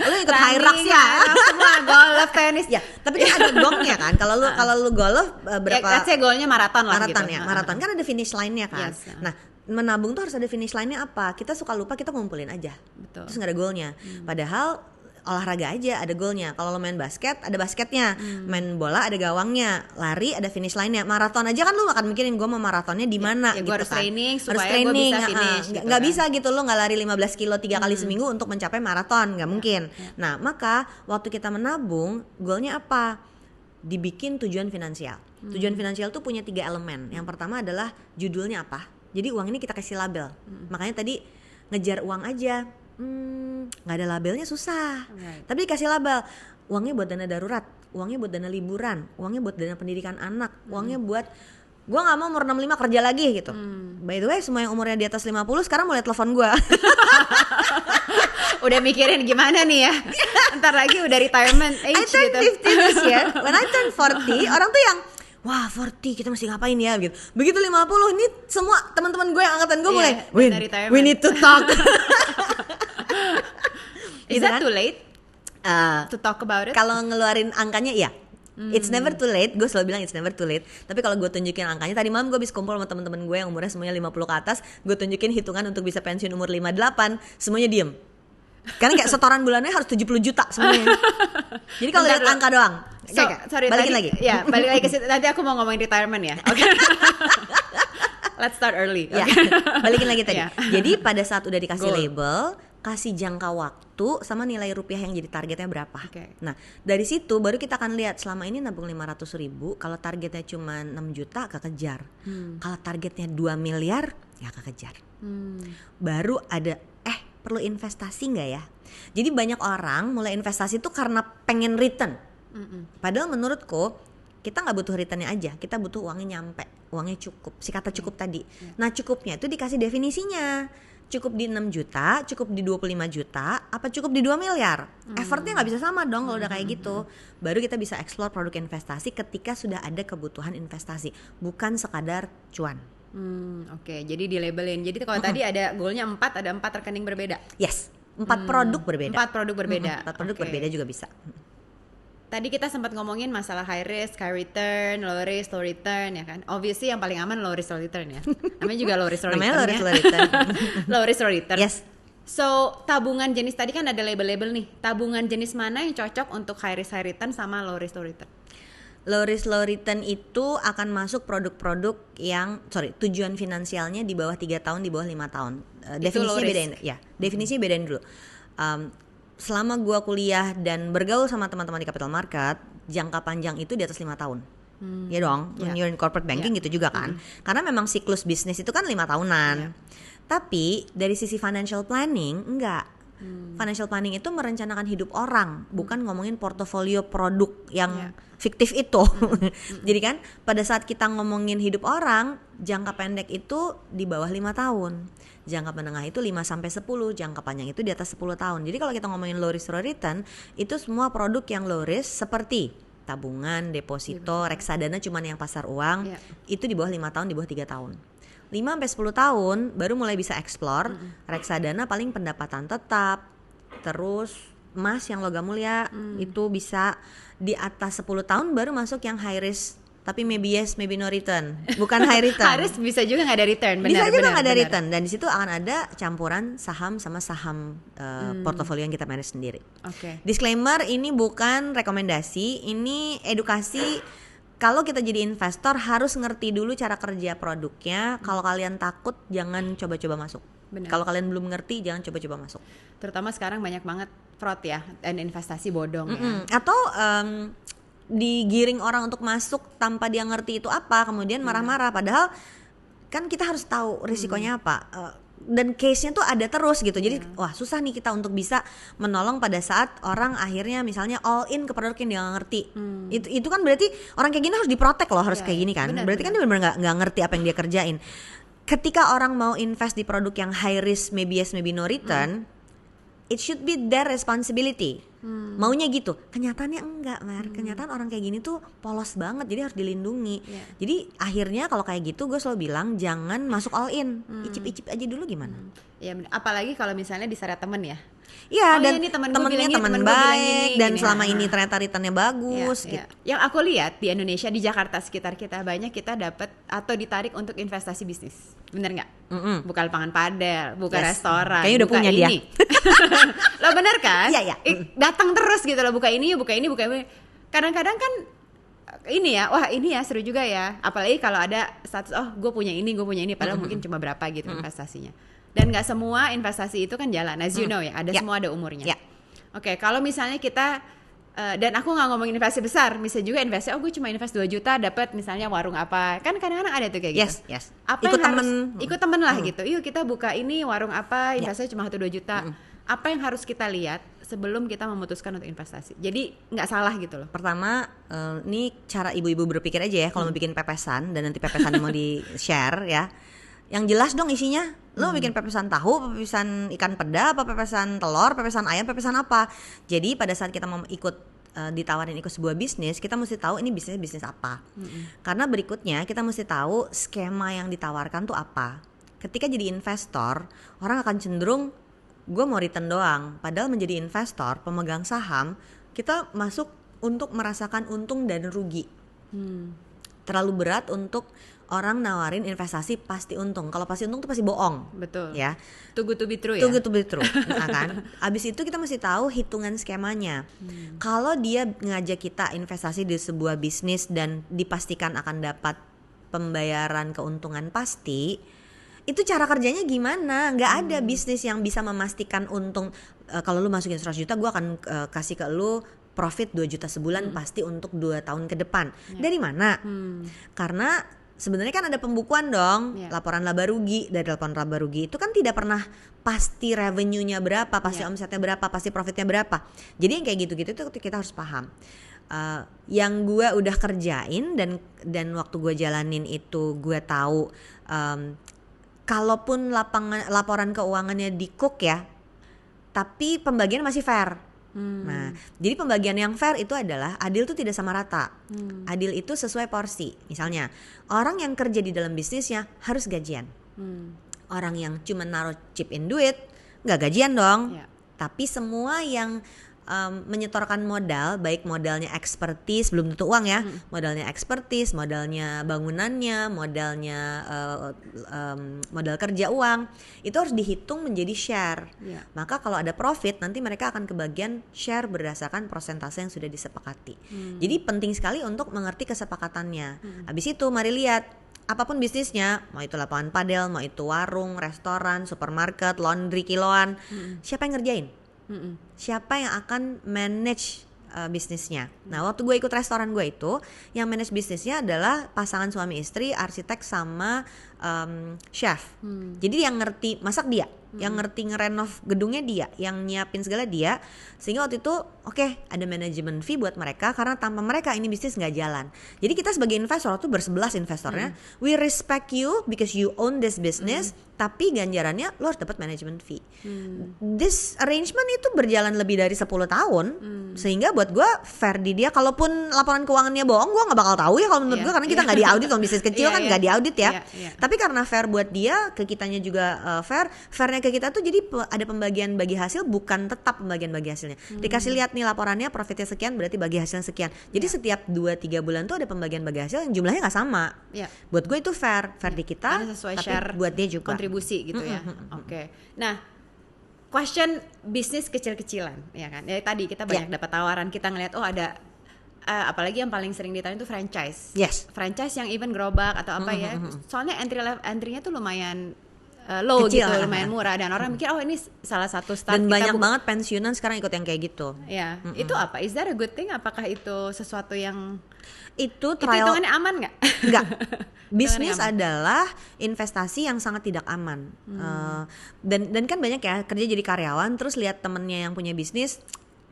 Lu ikut high rocks ya? Semua golf, tenis ya. Tapi kan ada gongnya kan. Kalau lu golf berapa? Ya, let's say goalnya maraton lah gitu. Ya. Maraton kan ada finish line-nya kan. Nah, menabung tuh harus ada finish line-nya apa? Kita suka lupa, kita ngumpulin aja. Betul. Terus nggak ada goalnya. Padahal olahraga aja ada goalnya. Kalau lo main basket ada basketnya, main bola ada gawangnya, lari ada finish line-nya. Maraton aja kan lo akan mikirin gue mau maratonnya di mana ya, gitu harus kan. Training supaya gue bisa finish. Nggak bisa gitu lo nggak lari 15 kilo 3 kali seminggu untuk mencapai maraton, nggak mungkin. Nah maka waktu kita menabung, goalnya apa? Dibikin tujuan finansial. Tujuan finansial tuh punya 3 elemen. Yang pertama adalah judulnya apa. Jadi uang ini kita kasih label. Makanya tadi ngejar uang aja. Nggak ada labelnya susah. Tapi dikasih label, uangnya buat dana darurat, uangnya buat dana liburan, uangnya buat dana pendidikan anak, uangnya buat gue nggak mau umur 65 kerja lagi gitu. By the way, semua yang umurnya di atas 50 sekarang mulai telepon gue. Udah mikirin gimana nih ya, ntar lagi udah retirement age gitu. I turn 50 this year. When I turn 40, orang tuh yang wah 40 kita mesti ngapain ya gitu. Begitu 50 ini semua teman-teman gue yang angkatan gue mulai we need to talk. Is that too late to talk about it? Kalau ngeluarin angkanya iya. It's never too late. Gue selalu bilang it's never too late. Tapi kalau gue tunjukin angkanya, tadi malam gue habis kumpul sama teman-teman gue yang umurnya semuanya 50 ke atas, gue tunjukin hitungan untuk bisa pensiun umur 58, semuanya diem. Karena kayak setoran bulannya harus 70 juta semuanya. Jadi kalau lihat angka doang. Balikin lagi. Ya, balik lagi ke situ. Nanti aku mau ngomongin retirement ya. Oke. Let's start early. Ya, balikin lagi tadi. Jadi pada saat udah dikasih label, kasih jangka waktu sama nilai rupiah yang jadi targetnya berapa. Nah dari situ baru kita akan lihat selama ini nabung 500.000, kalau targetnya cuma 6 juta kekejar. Kalau targetnya 2 miliar ya kekejar. Baru ada perlu investasi nggak ya. Jadi banyak orang mulai investasi itu karena pengen return. Padahal menurutku kita nggak butuh returnnya aja, kita butuh uangnya nyampe, uangnya cukup, si kata cukup tadi. Nah cukupnya itu dikasih definisinya, cukup di 6 juta, cukup di 25 juta, apa cukup di 2 miliar. Effortnya nggak bisa sama dong kalau udah kayak gitu. Baru kita bisa explore produk investasi ketika sudah ada kebutuhan investasi, bukan sekadar cuan. Oke, jadi di labelin. Jadi kalau tadi ada goalnya 4, ada 4 rekening berbeda. Yes, 4 produk berbeda. 4 produk berbeda. 4 produk berbeda juga bisa. Tadi kita sempat ngomongin masalah high risk, high return, low risk, low return ya kan. Obviously yang paling aman low risk, low return ya. Namanya juga low risk, low return. Namanya low risk, low return. Low risk, low return. Yes. So tabungan jenis tadi kan ada label-label nih. Tabungan jenis mana yang cocok untuk high risk, high return sama low risk, low return? Low risk, low return itu akan masuk produk-produk yang tujuan finansialnya di bawah 3 tahun, di bawah 5 tahun. Definisinya bedain, ya. Definisinya bedain dulu. Selama gua kuliah dan bergaul sama teman-teman di capital market, jangka panjang itu di atas 5 tahun. Ya dong, when you're in corporate banking gitu juga kan. Karena memang siklus bisnis itu kan 5 tahunan. Tapi dari sisi financial planning enggak. Financial planning itu merencanakan hidup orang, bukan ngomongin portofolio produk yang fiktif itu. Jadi kan pada saat kita ngomongin hidup orang, jangka pendek itu di bawah 5 tahun. Jangka menengah itu 5 sampai 10, jangka panjang itu di atas 10 tahun. Jadi kalau kita ngomongin low risk low return, itu semua produk yang low risk seperti tabungan, deposito, reksadana cuman yang pasar uang, itu di bawah 5 tahun, di bawah 3 tahun. 5 sampai 10 tahun baru mulai bisa explore. Reksadana paling pendapatan tetap. Terus emas yang logam mulia itu bisa di atas 10 tahun baru masuk yang high risk. Tapi maybe yes, maybe no return. Bukan high return. Harus bisa juga nggak ada return. Bisa juga nggak ada return. Dan di situ akan ada campuran saham sama saham portofolio yang kita manage sendiri. Disclaimer, ini bukan rekomendasi, ini edukasi. Kalau kita jadi investor harus ngerti dulu cara kerja produknya. Kalau kalian takut jangan coba-coba masuk. Kalau kalian belum ngerti jangan coba-coba masuk. Terutama sekarang banyak banget fraud ya dan investasi bodong ya. Atau digiring orang untuk masuk tanpa dia ngerti itu apa, kemudian marah-marah. Padahal kan kita harus tahu risikonya apa. Dan case-nya tuh ada terus gitu. Jadi wah susah nih kita untuk bisa menolong pada saat orang akhirnya misalnya all in ke produk yang dia nggak ngerti. Itu kan berarti orang kayak gini harus diprotek loh, harus kayak gini kan. Berarti kan dia benar-benar nggak ngerti apa yang dia kerjain. Ketika orang mau invest di produk yang high risk, maybe yes, maybe no return, it should be their responsibility. Maunya gitu. Kenyataannya enggak, Mar. Kenyataan orang kayak gini tuh polos banget, jadi harus dilindungi. Jadi akhirnya kalau kayak gitu gue selalu bilang jangan masuk all in. Icip-icip aja dulu gimana. Ya, apalagi kalau misalnya diseret temen ya. Iya, dan temennya teman baik dan selama ini ternyata returnnya bagus gitu. Yang aku lihat di Indonesia, di Jakarta sekitar kita banyak kita dapat atau ditarik untuk investasi bisnis. Bener nggak? Buka lapangan padel, buka restoran, kayaknya udah buka punya ini. Lo bener kan? Iya. Datang terus gitu loh, buka ini. Kadang-kadang kan ini ya, wah ini ya seru juga ya. Apalagi kalau ada status, oh gue punya ini, padahal mungkin cuma berapa gitu investasinya. Dan nggak semua investasi itu kan jalan, as you know ya, semua ada umurnya. Oke, kalau misalnya kita dan aku nggak ngomongin investasi besar, bisa juga investasi, gue cuma invest 2 juta dapat misalnya warung apa, kan kadang-kadang ada tuh kayak gitu. Apa ikut temen lah gitu, yuk kita buka ini warung apa, investasi cuma 1-2 juta. Apa yang harus kita lihat sebelum kita memutuskan untuk investasi? Jadi nggak salah gitu loh. Pertama, ini cara ibu-ibu berpikir aja ya, kalau mau bikin pepesan dan nanti pepesan mau di share ya. Yang jelas dong isinya. Lo bikin pepesan tahu, pepesan ikan peda, apa pepesan telur, pepesan ayam, pepesan apa. Jadi pada saat kita mau ditawarin ikut sebuah bisnis, kita mesti tahu ini bisnis apa. Karena berikutnya kita mesti tahu skema yang ditawarkan tuh apa. Ketika jadi investor, orang akan cenderung gue mau return doang. Padahal menjadi investor, pemegang saham, kita masuk untuk merasakan untung dan rugi. Terlalu berat untuk orang nawarin investasi pasti untung. Kalau pasti untung tuh pasti bohong. Betul. Ya. Too good to be true ya. Too good to be true. Nah, kan. Abis itu kita mesti tahu hitungan skemanya. Kalau dia ngajak kita investasi di sebuah bisnis dan dipastikan akan dapat pembayaran keuntungan pasti, itu cara kerjanya gimana? Nggak ada bisnis yang bisa memastikan untung. Kalau lu masukin 100 juta, gue akan kasih ke lu profit 2 juta sebulan pasti untuk 2 tahun ke depan. Dari mana? Karena sebenarnya kan ada pembukuan dong, laporan laba rugi. Dari laporan laba rugi itu kan tidak pernah pasti revenue-nya berapa, pasti omsetnya berapa, pasti profitnya berapa. Jadi yang kayak gitu-gitu itu kita harus paham. yang gue udah kerjain dan waktu gue jalanin itu gue tahu kalaupun laporan keuangannya di cook ya, tapi pembagian masih fair. Nah, jadi pembagian yang fair itu adalah adil tuh tidak sama rata. Adil itu sesuai porsi. Misalnya, orang yang kerja di dalam bisnisnya harus gajian. Orang yang cuma naruh chip in duit nggak gajian dong. Yeah. Tapi semua yang menyetorkan modal, baik modalnya expertise, belum tentu uang ya, modalnya expertise, modalnya bangunannya, modalnya modal kerja uang, itu harus dihitung menjadi share. Yeah. Maka kalau ada profit, nanti mereka akan kebagian share berdasarkan persentase yang sudah disepakati. Jadi penting sekali untuk mengerti kesepakatannya. Habis itu mari lihat, apapun bisnisnya, mau itu lapangan padel, mau itu warung, restoran, supermarket, laundry kiloan, siapa yang ngerjain? Siapa yang akan manage bisnisnya? Nah, waktu gue ikut restoran gue itu, yang manage bisnisnya adalah pasangan suami istri, arsitek sama chef. Jadi yang ngerti masak dia, yang ngerti ngerenov gedungnya dia, yang nyiapin segala dia. Sehingga waktu itu ada manajemen fee buat mereka, karena tanpa mereka ini bisnis nggak jalan. Jadi kita sebagai investor tuh bersebelas investornya, we respect you because you own this business, tapi ganjarannya lo harus dapat manajemen fee. This arrangement itu berjalan lebih dari 10 tahun, sehingga buat gue fair di dia. Kalaupun laporan keuangannya bohong, gue nggak bakal tahu ya kalau menurut gue, karena kita nggak diaudit. Kalau bisnis kecil kan nggak diaudit ya. Tapi karena fair buat dia, ke kitanya juga fairnya ke kita tuh jadi ada pembagian bagi hasil, bukan tetap pembagian bagi hasilnya. Dikasih lihat nih laporannya profitnya sekian, berarti bagi hasilnya sekian. Jadi setiap 2-3 bulan tuh ada pembagian bagi hasil yang jumlahnya nggak sama. Buat gue itu fair di kita, sesuai tapi share buat dia juga kontribusi gitu ya. Nah, question bisnis kecil-kecilan ya kan. Ya tadi kita banyak dapat tawaran, kita ngeliat ada apalagi yang paling sering ditanya itu franchise. Franchise yang even gerobak atau apa ya. Soalnya entry-nya tuh lumayan low kecil, gitu, lumayan murah, dan orang mikir ini salah satu start. Dan banyak banget pensiunan sekarang ikut yang kayak gitu. Ya, itu apa? Is that a good thing? Apakah itu sesuatu yang itu trial? Itu hitungannya aman nggak? Nggak. Bisnis adalah investasi yang sangat tidak aman. Dan kan banyak ya kerja jadi karyawan, terus lihat temennya yang punya bisnis,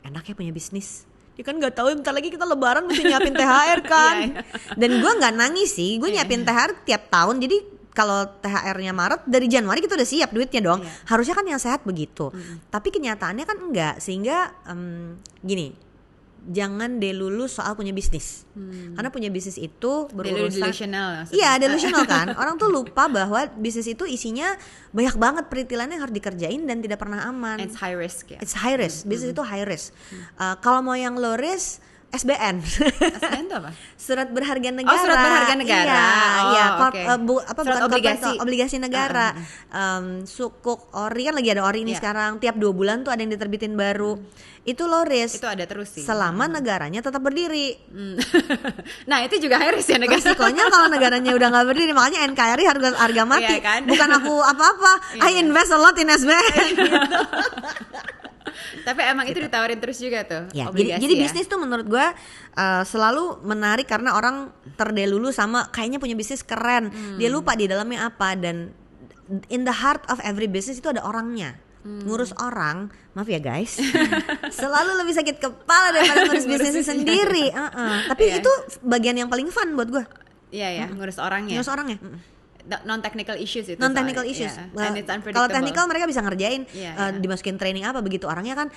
enaknya punya bisnis. Dia kan nggak tahu bentar lagi kita lebaran mesti nyiapin THR kan. Dan gue nggak nangis sih, gue nyiapin THR tiap tahun. Jadi kalau THR-nya Maret, dari Januari kita udah siap duitnya dong. Harusnya kan yang sehat begitu. Tapi kenyataannya kan enggak. Sehingga gini, jangan delulu soal punya bisnis. Karena punya bisnis itu berurusan delusional. Iya, delusional kan. Orang tuh lupa bahwa bisnis itu isinya banyak banget peritilannya yang harus dikerjain dan tidak pernah aman. It's high risk ya. It's high risk. Bisnis itu high risk. Kalau mau yang low risk, SBN. SBN itu apa? Surat berharga negara. Oh, surat berharga negara. Iya, surat obligasi negara. Sukuk ori kan lagi ada ori ini sekarang. Tiap 2 bulan tuh ada yang diterbitin baru. Itu low risk. Itu ada terus sih. Selama negaranya tetap berdiri. Nah, itu juga high risk ya negara. Resikonya kalau negaranya udah nggak berdiri, makanya NKRI harga mati. Kan? Bukan aku apa-apa. I invest a lot in SBN. Gitu. Tapi emang itu ditawarin terus juga tuh. Ya, jadi bisnis tuh menurut gue selalu menarik karena orang terdelulu sama kayaknya punya bisnis keren. Dia lupa di dalamnya apa, dan in the heart of every business itu ada orangnya. Ngurus orang, maaf ya guys, selalu lebih sakit kepala daripada ngurus bisnisnya sendiri. Tapi itu bagian yang paling fun buat gue. Iya, ngurus orangnya. Non-technical issues itu. Non-technical issues. Kalau technical mereka bisa ngerjain, dimasukin training apa begitu orangnya kan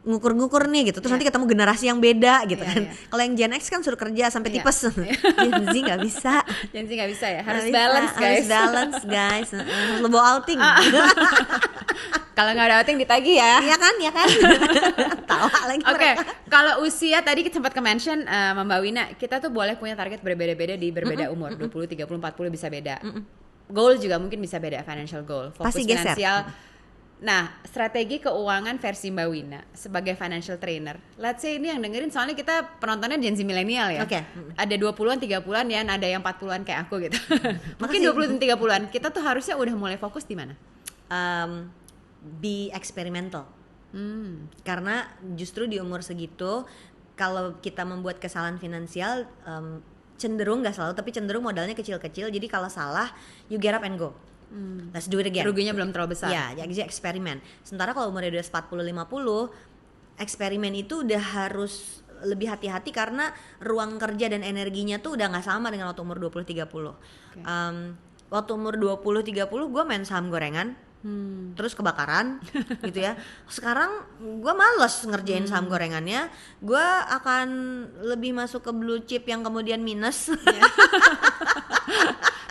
ngukur-ngukur nih gitu. Terus nanti ketemu generasi yang beda gitu kan. Kalau yang Gen X kan suruh kerja sampai tipes. Gen Z nggak bisa. Gen Z nggak bisa ya. Harus balance guys. Harus balance guys. Lo bawa outing. Kalau nggak ada outing ditagih ya. Iya kan. Tawa lagi. Oke. Kalau usia tadi kita sempat ke-mention Mbak Wina, kita tuh boleh punya target berbeda-beda di berbeda umur. 20, 30, 40 bisa beda. Goal juga mungkin bisa beda, financial goal. Fokus pasti geser. finansial. Nah, strategi keuangan versi Mbak Wina sebagai financial trainer. Let's say ini yang dengerin, soalnya kita penontonnya Gen Z milenial ya. Ada 20-an, 30-an ya, ada yang 40-an kayak aku gitu. Mungkin 20 dan 30-an. Kita tuh harusnya udah mulai fokus di mana? Be experimental. Karena justru di umur segitu, kalau kita membuat kesalahan finansial, cenderung, nggak selalu, tapi cenderung modalnya kecil-kecil. Jadi kalau salah, you get up and go. Let's do it again. Ruginya belum terlalu besar. Ya, jadi eksperimen. Sementara kalau umurnya udah 40-50, eksperimen itu udah harus lebih hati-hati karena ruang kerja dan energinya tuh udah nggak sama dengan waktu umur 20-30. Waktu umur 20-30 gue main saham gorengan, terus kebakaran gitu ya. Sekarang gue males ngerjain saham gorengannya, gue akan lebih masuk ke blue chip yang kemudian minus.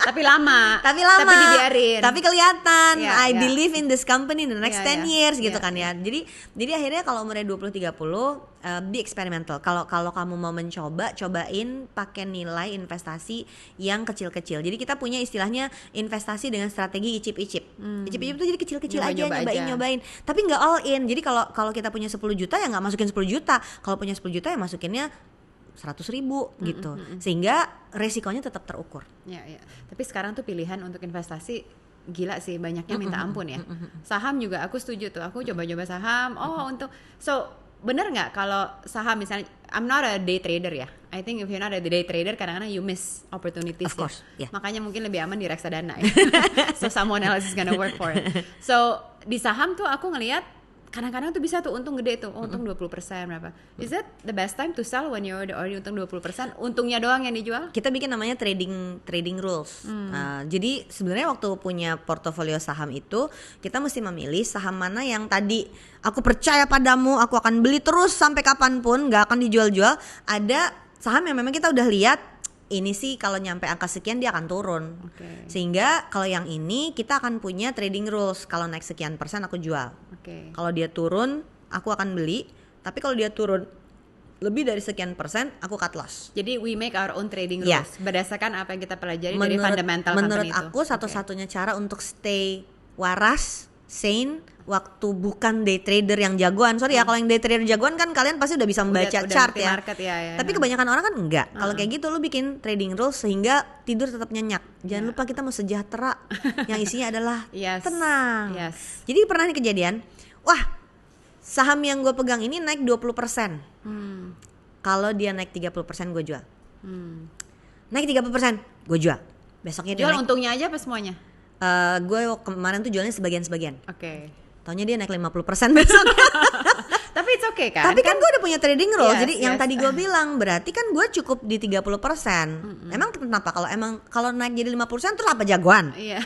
Tapi lama tapi dibiarin, tapi kelihatan I Yeah, yeah. believe in this company in the next Yeah, 10 yeah. years gitu Yeah, kan ya. Jadi akhirnya kalau umurnya 20-30 be experimental. Kalau kamu mau cobain pakai nilai investasi yang kecil-kecil. Jadi kita punya istilahnya investasi dengan strategi icip-icip. Icip-icip itu jadi kecil-kecil aja, nyobain. Tapi nggak all in. Jadi kalau kita punya 10 juta ya nggak masukin 10 juta. Kalau punya 10 juta ya masukinnya 100.000 gitu, sehingga resikonya tetap terukur. Ya. Tapi sekarang tuh pilihan untuk investasi gila sih, banyaknya minta ampun ya. Saham juga aku setuju tuh, aku coba-coba saham. Bener nggak kalau saham misalnya, I'm not a day trader ya. I think if you're not a day trader, kadang-kadang you miss opportunities. Of course, ya. yeah. Makanya mungkin lebih aman di reksadana ya. So someone else is gonna work for it. So di saham tuh aku ngelihat kadang-kadang tuh bisa tuh untung gede tuh, untung 20% berapa. Is that the best time to sell when you're already untung 20%? Untungnya doang yang dijual? Kita bikin namanya trading rules. Jadi sebenarnya waktu punya portofolio saham itu, kita mesti memilih saham mana yang tadi aku percaya padamu, aku akan beli terus sampai kapanpun, gak akan dijual-jual. Ada saham yang memang kita udah lihat, ini sih kalau nyampe angka sekian dia akan turun. Sehingga kalau yang ini kita akan punya trading rules. Kalau naik sekian persen aku jual. Kalau dia turun aku akan beli. Tapi kalau dia turun lebih dari sekian persen aku cut loss. Jadi we make our own trading rules berdasarkan apa yang kita pelajari dari fundamental menurut company itu. Menurut aku satu-satunya cara untuk stay waras, sane waktu bukan day trader yang jagoan. Sorry ya, kalau yang day trader jagoan kan kalian pasti udah bisa membaca chart ya. Market, ya. Tapi kebanyakan orang kan enggak. Kalau kayak gitu lu bikin trading rules sehingga tidur tetap nyenyak. Jangan lupa kita mau sejahtera. Yang isinya adalah tenang. Jadi pernah nih kejadian, wah, saham yang gue pegang ini naik 20%. Kalau dia naik 30% gue jual. Naik 30% gue jual. Besoknya dia jual naik. Untungnya aja apa semuanya? Gue kemarin tuh jualnya sebagian-sebagian. Taunya dia naik 50% besoknya. Tapi it's okay kan? Tapi kan gue udah punya trading rule. Jadi yang tadi gue bilang berarti kan gue cukup di 30%. Emang kenapa kalau naik jadi 50% terus apa jagoan? Iya.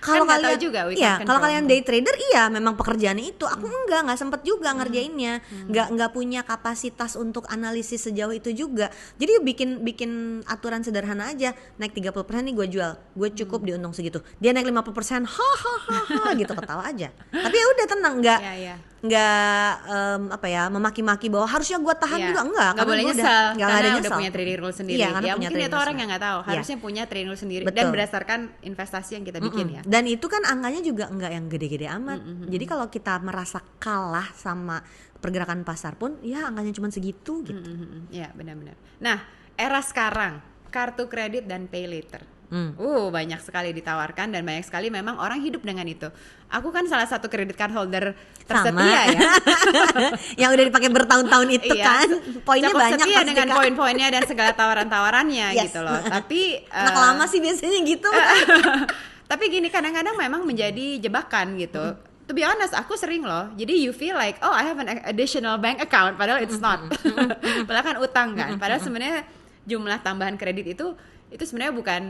Kalau kan kalian juga, kalau kalian day trader memang pekerjaannya itu. Aku enggak sempet juga ngerjainnya. Enggak punya kapasitas untuk analisis sejauh itu juga. Jadi bikin aturan sederhana aja. Naik 30% nih gue jual. Gue cukup diuntung segitu. Dia naik 50%, hahaha gitu, ketawa aja. Tapi ya udah tenang, enggak memaki-maki bahwa harusnya gue tahan juga, enggak boleh nyesel karena udah punya trading rule sendiri. Mungkin itu orang yang nggak tahu harusnya punya trading rule sendiri. Betul. Dan berdasarkan investasi yang kita bikin ya. Dan itu kan angkanya juga enggak yang gede-gede amat. Jadi kalau kita merasa kalah sama pergerakan pasar pun ya angkanya cuma segitu gitu. Ya benar-benar. Nah, era sekarang kartu kredit dan pay later. Banyak sekali ditawarkan dan banyak sekali memang orang hidup dengan itu. Aku kan salah satu credit card holder tersetia ya. Yang udah dipakai bertahun-tahun itu kan. Poinnya banyak setia dengan poin-poinnya dan segala tawaran-tawarannya gitu loh. Tapi anak lama sih biasanya gitu. Tapi gini, kadang-kadang memang menjadi jebakan gitu. To be honest, aku sering loh. Jadi you feel like, oh I have an additional bank account, padahal it's not. Padahal kan utang kan. Padahal sebenarnya jumlah tambahan kredit itu sebenarnya bukan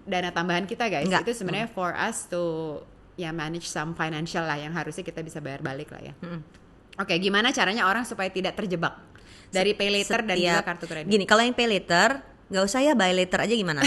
dana tambahan kita guys. Enggak. Itu sebenarnya for us to manage some financial lah yang harusnya kita bisa bayar balik lah ya. Oke, gimana caranya orang supaya tidak terjebak dari pay later dan juga kartu kredit? Gini, kalau yang pay later nggak usah ya, buy later aja gimana?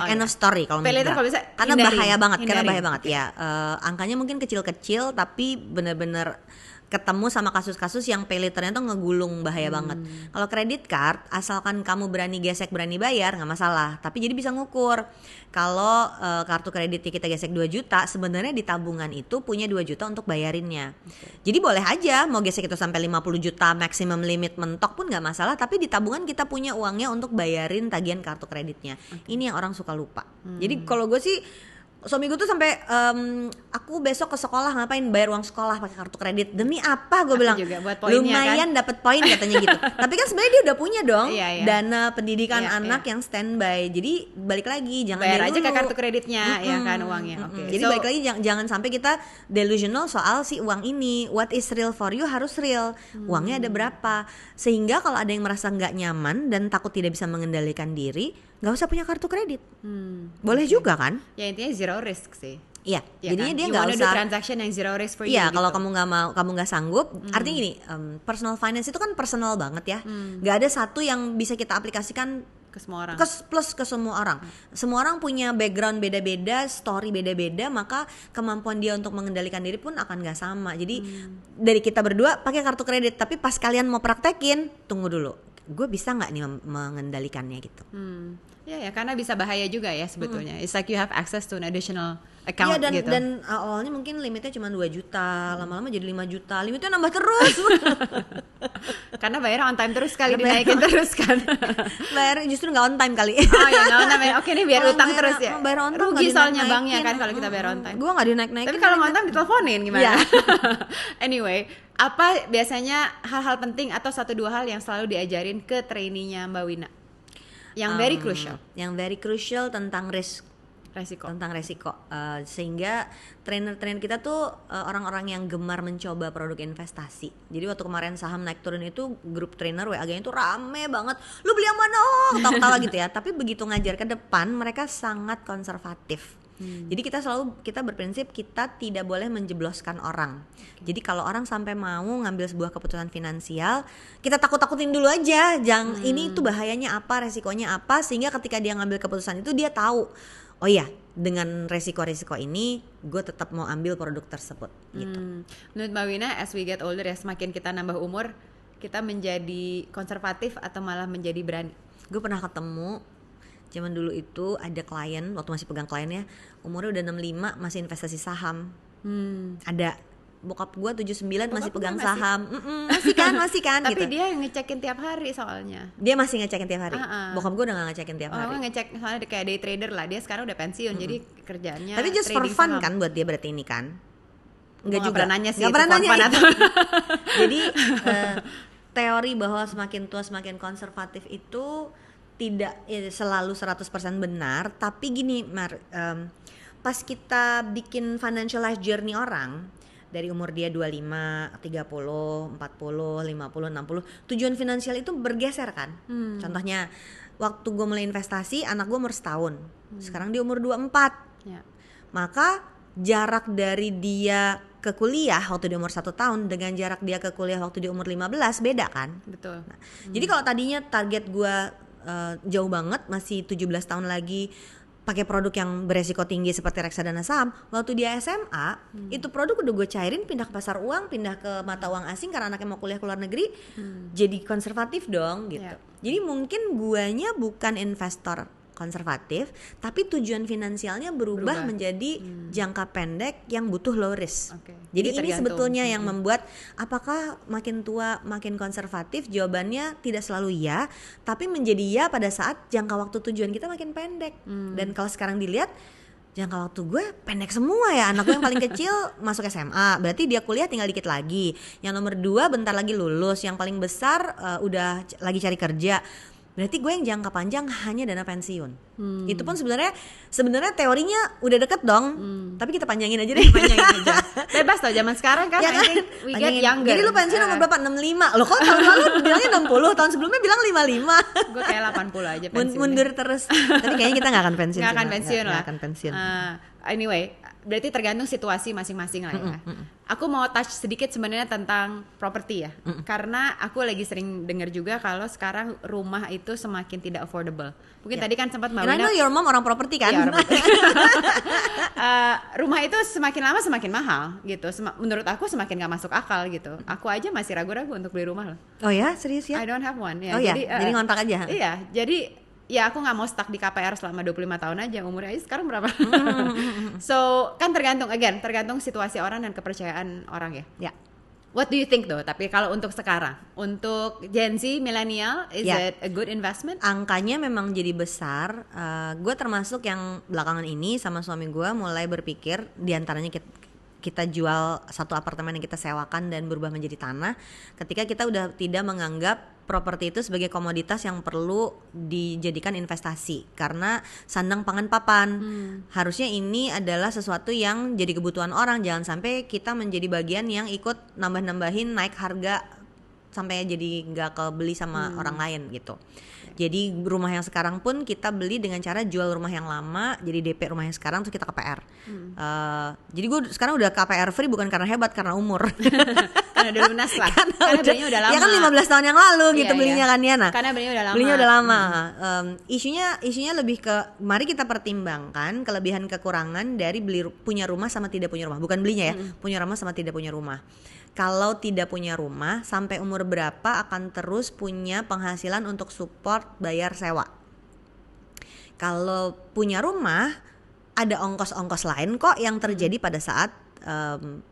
End of story kalau pay later kalau bisa karena bahaya banget. Ya, angkanya mungkin kecil-kecil tapi benar-benar ketemu sama kasus-kasus yang pay laternya tuh ngegulung, bahaya banget. Kalau kredit card, asalkan kamu berani gesek, berani bayar, nggak masalah. Tapi jadi bisa ngukur. Kalau kartu kreditnya kita gesek 2 juta, sebenarnya di tabungan itu punya 2 juta untuk bayarinnya. Jadi boleh aja mau gesek itu sampai 50 juta, maximum limit mentok pun nggak masalah. Tapi di tabungan kita punya uangnya untuk bayarin tagihan kartu kreditnya. Ini yang orang suka lupa. Jadi kalau gue sih Suami gue tuh sampai aku besok ke sekolah ngapain, bayar uang sekolah pakai kartu kredit. Demi apa? Gue bilang juga buat poinnya, lumayan kan? dapat poin katanya gitu. Tapi kan sebenarnya dia udah punya dong Iya. dana pendidikan Iya, anak yang standby. Jadi balik lagi jangan bayar aja dulu ke kartu kreditnya ya kan uangnya. Oke. Jadi balik lagi jangan sampai kita delusional soal si uang ini. What is real for you harus real. Uangnya ada berapa? Sehingga kalau ada yang merasa nggak nyaman dan takut tidak bisa mengendalikan diri, nggak usah punya kartu kredit. Boleh juga kan? Ya intinya zero risk sih. Iya, Ya jadinya kan? dia You nggak wanna usah. do transaction yang zero risk for you. Iya, kalau gitu. kamu nggak mau, kamu nggak sanggup. Artinya gini, personal finance itu kan personal banget ya. Nggak ada satu yang bisa kita aplikasikan ke semua orang. plus ke semua orang. Semua orang punya background beda-beda, story beda-beda, maka kemampuan dia untuk mengendalikan diri pun akan nggak sama. Jadi dari kita berdua pakai kartu kredit, tapi pas kalian mau praktekin, tunggu dulu. Gue bisa nggak nih mengendalikannya gitu. Ya karena bisa bahaya juga ya sebetulnya. It's like you have access to an additional account Iya, gitu. dan awalnya mungkin limitnya cuma 2 juta, lama-lama jadi 5 juta, limitnya nambah terus. Karena bayar on time terus kali dinaikin terus kan. Bayar justru nggak on time kali. Oh ya nggak on time. Oke nih biar Kalau utang bayar- terus ya. bayar on time Rugi nggak soalnya dinaik-naikin. banknya kan kalau kita bayar on time. Gue nggak dinaik-naikin. Tapi kalau nggak on time diteleponin gimana? Iya. Anyway, apa biasanya hal-hal penting atau 1-2 hal yang selalu diajarin ke trainee-nya Mbak Wina? Yang very crucial. Yang very crucial tentang risk, Resiko. tentang resiko. Sehingga trainer-trainer kita tuh orang-orang yang gemar mencoba produk investasi. Jadi waktu kemarin saham naik turun itu grup trainer WA-nya itu rame banget. Lu beli yang mana? Ketawa-ketawa gitu ya. Tapi begitu ngajar ke depan mereka sangat konservatif. Jadi kita berprinsip kita tidak boleh menjebloskan orang. Jadi kalau orang sampai mau ngambil sebuah keputusan finansial, kita takut-takutin dulu aja. Jangan ini tuh bahayanya apa, resikonya apa, sehingga ketika dia ngambil keputusan itu dia tahu. Oh iya, dengan resiko-resiko ini gue tetap mau ambil produk tersebut gitu. Menurut Mbak Wina, as we get older ya semakin kita nambah umur, kita menjadi konservatif atau malah menjadi berani? Gue pernah ketemu zaman dulu itu ada klien, waktu masih pegang kliennya, umurnya udah 65 masih investasi saham. Ada bokap gue 79 masih Bokap pegang gue masih. saham. Masih kan Tapi gitu. dia ngecekin tiap hari soalnya. Dia masih ngecekin tiap hari. Bokap gue udah gak ngecekin tiap Oh, hari. gue ngecek soalnya dia kayak day trader lah. Dia sekarang udah pensiun, jadi kerjaannya Tapi just for trading fun saham. kan buat dia berarti ini kan? Gua nggak pernah nanya sih Nggak itu pernah for nanya fun itu. atau- Jadi teori bahwa semakin tua semakin konservatif itu tidak selalu 100% benar. Tapi gini pas kita bikin financial life journey orang dari umur dia 25, 30, 40, 50, 60, tujuan finansial itu bergeser kan. Contohnya waktu gue mulai investasi anak gue umur setahun, sekarang dia umur 24. Ya. Maka jarak dari dia ke kuliah waktu dia umur 1 tahun dengan jarak dia ke kuliah waktu dia umur 15 beda kan. Betul. Jadi kalau tadinya target gue jauh banget, masih 17 tahun lagi pakai produk yang beresiko tinggi seperti reksadana saham, waktu dia SMA itu produk udah gue cairin, pindah ke pasar uang, pindah ke mata uang asing karena anaknya mau kuliah ke luar negeri, jadi konservatif dong gitu. Ya. Jadi mungkin guanya bukan investor konservatif, tapi tujuan finansialnya berubah menjadi jangka pendek yang butuh low risk. Oke. Jadi Jadi ini tergantung. sebetulnya yang membuat apakah makin tua makin konservatif, jawabannya tidak selalu ya, tapi menjadi ya pada saat jangka waktu tujuan kita makin pendek. Dan kalau sekarang dilihat jangka waktu gue pendek semua ya. Anak gue yang paling kecil masuk SMA, berarti dia kuliah tinggal dikit lagi. Yang nomor 2 bentar lagi lulus, yang paling besar udah lagi cari kerja. Berarti gue yang jangka panjang hanya dana pensiun. Itu pun sebenarnya teorinya udah deket dong. Tapi kita panjangin aja deh. Panjangin aja. Bebas tau zaman sekarang kan, Ya I think we get Panjangin. younger. Jadi lu pensiun nomor berapa? 65. Loh kok tahun lalu bilangnya 60, tahun sebelumnya bilang 55. Gue kayak 80 aja pensiun. Mundur terus. Tapi kayaknya kita gak akan pensiun. Nggak sih, akan Mbak. pensiun Nggak lah. akan pensiun. Anyway, berarti tergantung situasi masing-masing lah ya. Aku mau touch sedikit sebenarnya tentang properti ya. Karena aku lagi sering dengar juga kalau sekarang rumah itu semakin tidak affordable. Mungkin tadi kan sempat Mbak And I know Wina, your mom orang properti kan? Iya, orang rumah itu semakin lama semakin mahal gitu. Menurut aku semakin gak masuk akal gitu. Aku aja masih ragu-ragu untuk beli rumah loh. Oh ya? Serius ya? I don't have one ya. Oh ya? Jadi ngontrak aja? Iya, jadi ya aku nggak mau stuck di KPR selama 25 tahun aja. Umurnya aja sekarang berapa? So kan tergantung situasi orang dan kepercayaan orang ya. Ya. What do you think though? Tapi kalau untuk sekarang, untuk Gen Z, millennial, is it a good investment? Angkanya memang jadi besar. Gue termasuk yang belakangan ini sama suami gue mulai berpikir, diantaranya kita jual satu apartemen yang kita sewakan dan berubah menjadi tanah. Ketika kita udah tidak menganggap properti itu sebagai komoditas yang perlu dijadikan investasi, karena sandang pangan papan. Harusnya ini adalah sesuatu yang jadi kebutuhan orang, jangan sampai kita menjadi bagian yang ikut nambah-nambahin naik harga sampai jadi nggak kebeli sama orang lain gitu. Jadi rumah yang sekarang pun kita beli dengan cara jual rumah yang lama, jadi DP rumah yang sekarang terus kita KPR. Jadi gue sekarang udah KPR free bukan karena hebat, karena umur. Karena udah lunas lah. Karena belinya udah lama. Ya kan 15 tahun yang lalu gitu belinya kan ya. Nah, karena belinya udah lama. Belinya udah lama. Isunya lebih ke mari kita pertimbangkan kelebihan kekurangan dari punya rumah sama tidak punya rumah. Bukan belinya ya, punya rumah sama tidak punya rumah. Kalau tidak punya rumah, sampai umur berapa akan terus punya penghasilan untuk support bayar sewa. Kalau punya rumah, ada ongkos-ongkos lain kok yang terjadi pada saat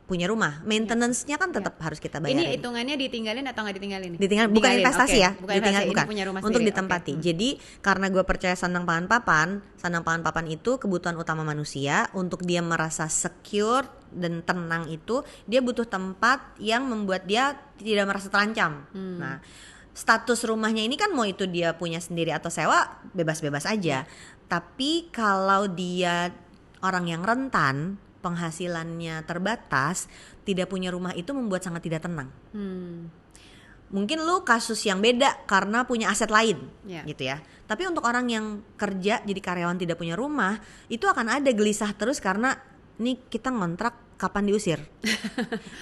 punya rumah. Maintenance-nya kan tetap harus kita bayarin. Ini hitungannya ditinggalin atau nggak ditinggalin? Ditinggalin, bukan investasi ya. Bukan investasi, ini punya rumah untuk sendiri. ditempati. Jadi karena gue percaya sandang pangan papan itu kebutuhan utama manusia. Untuk dia merasa secure dan tenang itu, dia butuh tempat yang membuat dia tidak merasa terancam. Nah, status rumahnya ini kan mau itu dia punya sendiri atau sewa, bebas-bebas aja. Tapi kalau dia orang yang rentan, penghasilannya terbatas, tidak punya rumah itu membuat sangat tidak tenang. Mungkin lu kasus yang beda karena punya aset lain, gitu ya. Tapi untuk orang yang kerja jadi karyawan tidak punya rumah, itu akan ada gelisah terus karena nih kita ngontrak kapan diusir.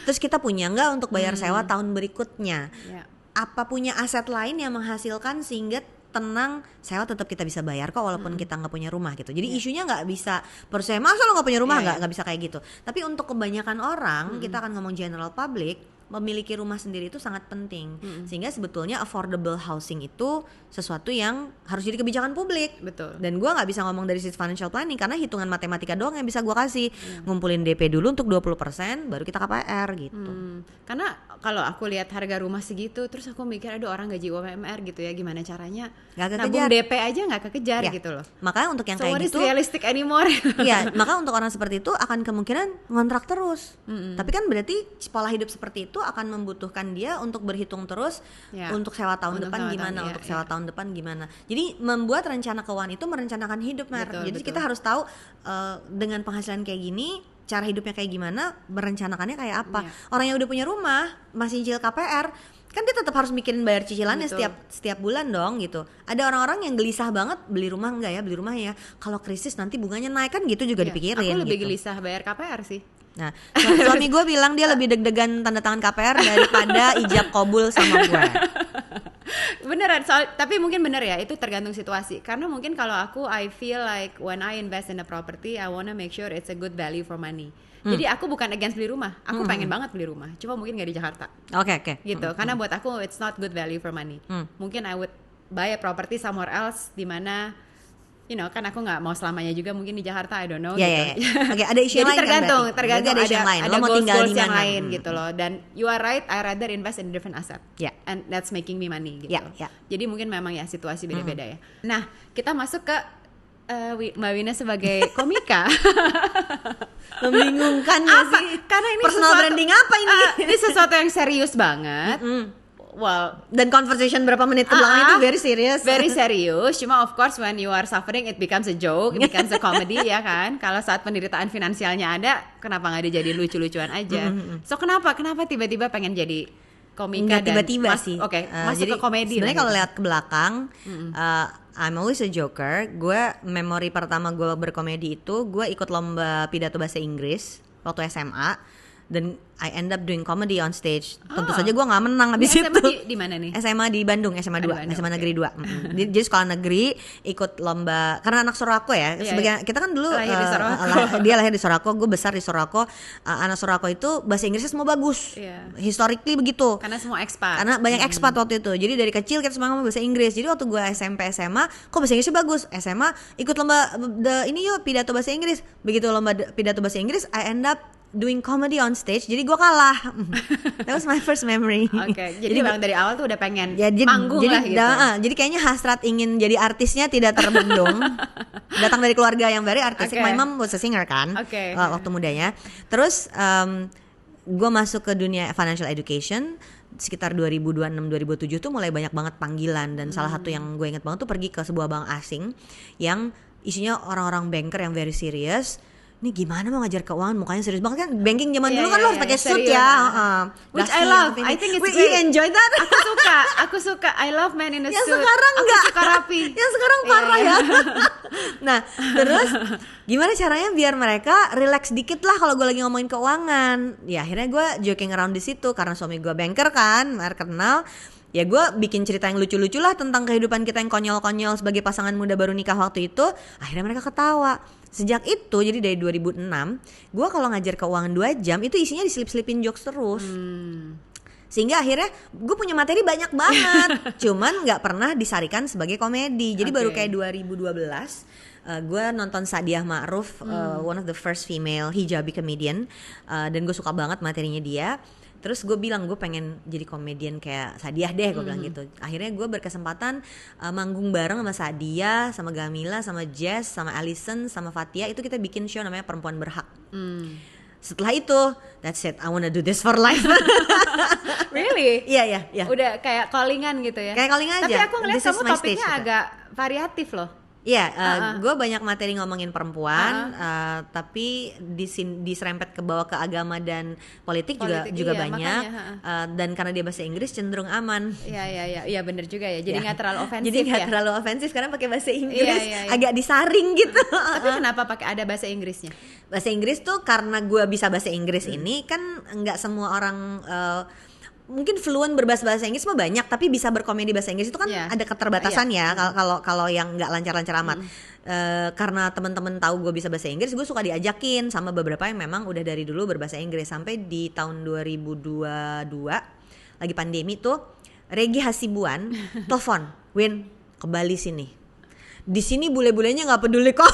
Terus kita punya nggak untuk bayar sewa tahun berikutnya? Apa punya aset lain yang menghasilkan sehingga tenang, sewa tetap kita bisa bayar kok walaupun kita nggak punya rumah gitu. Jadi isunya nggak bisa percaya masa lo nggak punya rumah, nggak bisa kayak gitu. Tapi untuk kebanyakan orang, kita akan ngomong general public, memiliki rumah sendiri itu sangat penting. Sehingga sebetulnya affordable housing itu sesuatu yang harus jadi kebijakan publik. Betul. Dan gue nggak bisa ngomong dari sisi financial planning karena hitungan matematika doang yang bisa gue kasih. Ngumpulin DP dulu untuk 20%, baru kita KPR gitu. Karena kalau aku lihat harga rumah segitu, terus aku mikir aduh orang gaji UMR gitu ya, gimana caranya nabung DP aja nggak kekejar gitu loh. Makanya untuk yang kayak gitu, realistic anymore. Iya, maka untuk orang seperti itu akan kemungkinan ngontrak terus. Tapi kan berarti pola hidup seperti itu akan membutuhkan dia untuk berhitung terus untuk sewa tahun depan gimana, untuk sewa tahun depan gimana. Jadi membuat rencana keuangan itu merencanakan hidup, Jadi kita harus tahu dengan penghasilan kayak gini, cara hidupnya kayak gimana, merencanakannya kayak apa. Orang yang udah punya rumah, masih cicil KPR, kan dia tetap harus mikirin bayar cicilannya setiap bulan dong gitu. Ada orang-orang yang gelisah banget, beli rumah enggak ya, beli rumah ya, kalau krisis nanti bunganya naik kan gitu juga dipikirin. Aku lebih gitu. gelisah bayar KPR sih. Nah, suami gue bilang dia lebih deg-degan tanda tangan KPR daripada ijab kabul sama gue. Beneran, tapi mungkin bener ya, itu tergantung situasi. Karena mungkin kalau aku, I feel like when I invest in a property, I wanna make sure it's a good value for money. Jadi aku bukan against beli rumah, aku pengen banget beli rumah, cuma mungkin gak di Jakarta. Oke. Gitu, karena buat aku it's not good value for money. Mungkin I would buy a property somewhere else, di mana kan aku nggak mau selamanya juga mungkin di Jakarta, I don't know gitu. Oke, ada isu lain tergantung, kan tergantung ada isu yang lain. Ada Lo mau tinggal di yang mana? lain gitu loh. Dan you are right, I rather invest in a different asset. And that's making me money gitu. Jadi mungkin memang ya situasi beda-beda ya. Nah, kita masuk ke Mbak Wina sebagai komika. Membingungkan ya sih. Karena ini personal branding apa ini? Ini sesuatu yang serius banget. Well, dan conversation berapa menit kebelakang itu very serious. Very serious. Cuma of course when you are suffering it becomes a joke, it becomes a comedy ya kan. Kalau saat penderitaan finansialnya ada, kenapa nggak dijadiin lucu-lucuan aja? So kenapa tiba-tiba pengen jadi komika? Nggak tiba-tiba sih. Masuk jadi ke komedi. Sebenarnya kalau lihat ke belakang, I'm always a joker. Gue memori pertama gue berkomedi itu gue ikut lomba pidato bahasa Inggris waktu SMA. Dan I end up doing comedy on stage. Tentu saja gue nggak menang habis itu. SMA di mana nih? SMA di Bandung, SMA 2, SMA Negeri 2. Jadi sekolah negeri, ikut lomba karena anak Sorako ya. Sebagai kita kan dulu dia lahir di Sorako, gue besar di Sorako. Anak Sorako itu bahasa Inggrisnya semua bagus. Historically begitu. Karena semua expat. Karena banyak expat waktu itu. Jadi dari kecil kita semua ngomong bahasa Inggris. Jadi waktu gue SMP SMA, kok bahasa Inggrisnya bagus. SMA ikut lomba pidato bahasa Inggris. Begitu lomba pidato bahasa Inggris, I end up doing comedy on stage, jadi gue kalah. That was my first memory. Oke, jadi memang dari awal tuh udah pengen ya, manggung lah gitu. Jadi kayaknya hasrat ingin jadi artisnya tidak terbendung. Datang dari keluarga yang very artistic. My mom was a singer kan, waktu mudanya. Terus gue masuk ke dunia financial education sekitar 2026-2027 tuh mulai banyak banget panggilan, dan salah satu yang gue inget banget tuh pergi ke sebuah bank asing yang isinya orang-orang banker yang very serious. Ini gimana mau ngajar keuangan, mukanya serius banget kan, banking zaman dulu kan lo harus pakai suit ya. Which I love, I think it's great. You enjoy that? Aku suka, I love man in a yang suit. Sekarang aku enggak. Suka rapi. Yang sekarang parah ya. Nah, terus gimana caranya biar mereka relax dikit lah kalau gue lagi ngomongin keuangan. Ya akhirnya gue joking around di situ karena suami gue banker kan, kenal. Ya gue bikin cerita yang lucu-lucu lah tentang kehidupan kita yang konyol-konyol sebagai pasangan muda baru nikah waktu itu. Akhirnya mereka ketawa. Sejak itu, jadi dari 2006, gue kalau ngajar keuangan 2 jam itu isinya diselip-selipin jokes terus. Sehingga akhirnya gue punya materi banyak banget. Cuman gak pernah disarikan sebagai komedi. Jadi baru kayak 2012 gue nonton Sadiah Ma'ruf, one of the first female hijabi comedian, dan gue suka banget materinya dia. Terus gue bilang gue pengen jadi komedian kayak Sadiah deh, gue bilang gitu. Akhirnya gue berkesempatan manggung bareng sama Sadiah, sama Gamila, sama Jess, sama Allison, sama Fatia. Itu kita bikin show namanya Perempuan Berhak. Setelah itu, that's it, I wanna do this for life. Really? Iya. Udah kayak callingan gitu ya? Kayak callingan aja. Tapi aku ngeliat kamu topiknya agak variatif loh. Iya, gue banyak materi ngomongin perempuan, tapi diserempet ke bawah ke agama dan politik juga banyak. Dan karena dia bahasa Inggris cenderung aman. Iya bener juga ya. Jadi nggak terlalu ofensif. Jadi nggak terlalu ofensif karena pakai bahasa Inggris, agak disaring gitu. Tapi kenapa pakai ada bahasa Inggrisnya? Bahasa Inggris tuh karena gue bisa bahasa Inggris ini kan nggak semua orang mungkin fluent berbahasa Inggris mah banyak, tapi bisa berkomedi bahasa Inggris itu kan ada keterbatasan ya. Kalau yang nggak lancar-lancar amat. Karena teman-teman tahu gue bisa bahasa Inggris, gue suka diajakin sama beberapa yang memang udah dari dulu berbahasa Inggris. Sampai di tahun 2022 lagi pandemi tuh, Regi Hasibuan telepon, Win ke Bali sini. Di sini bule-bulenya nggak peduli kok.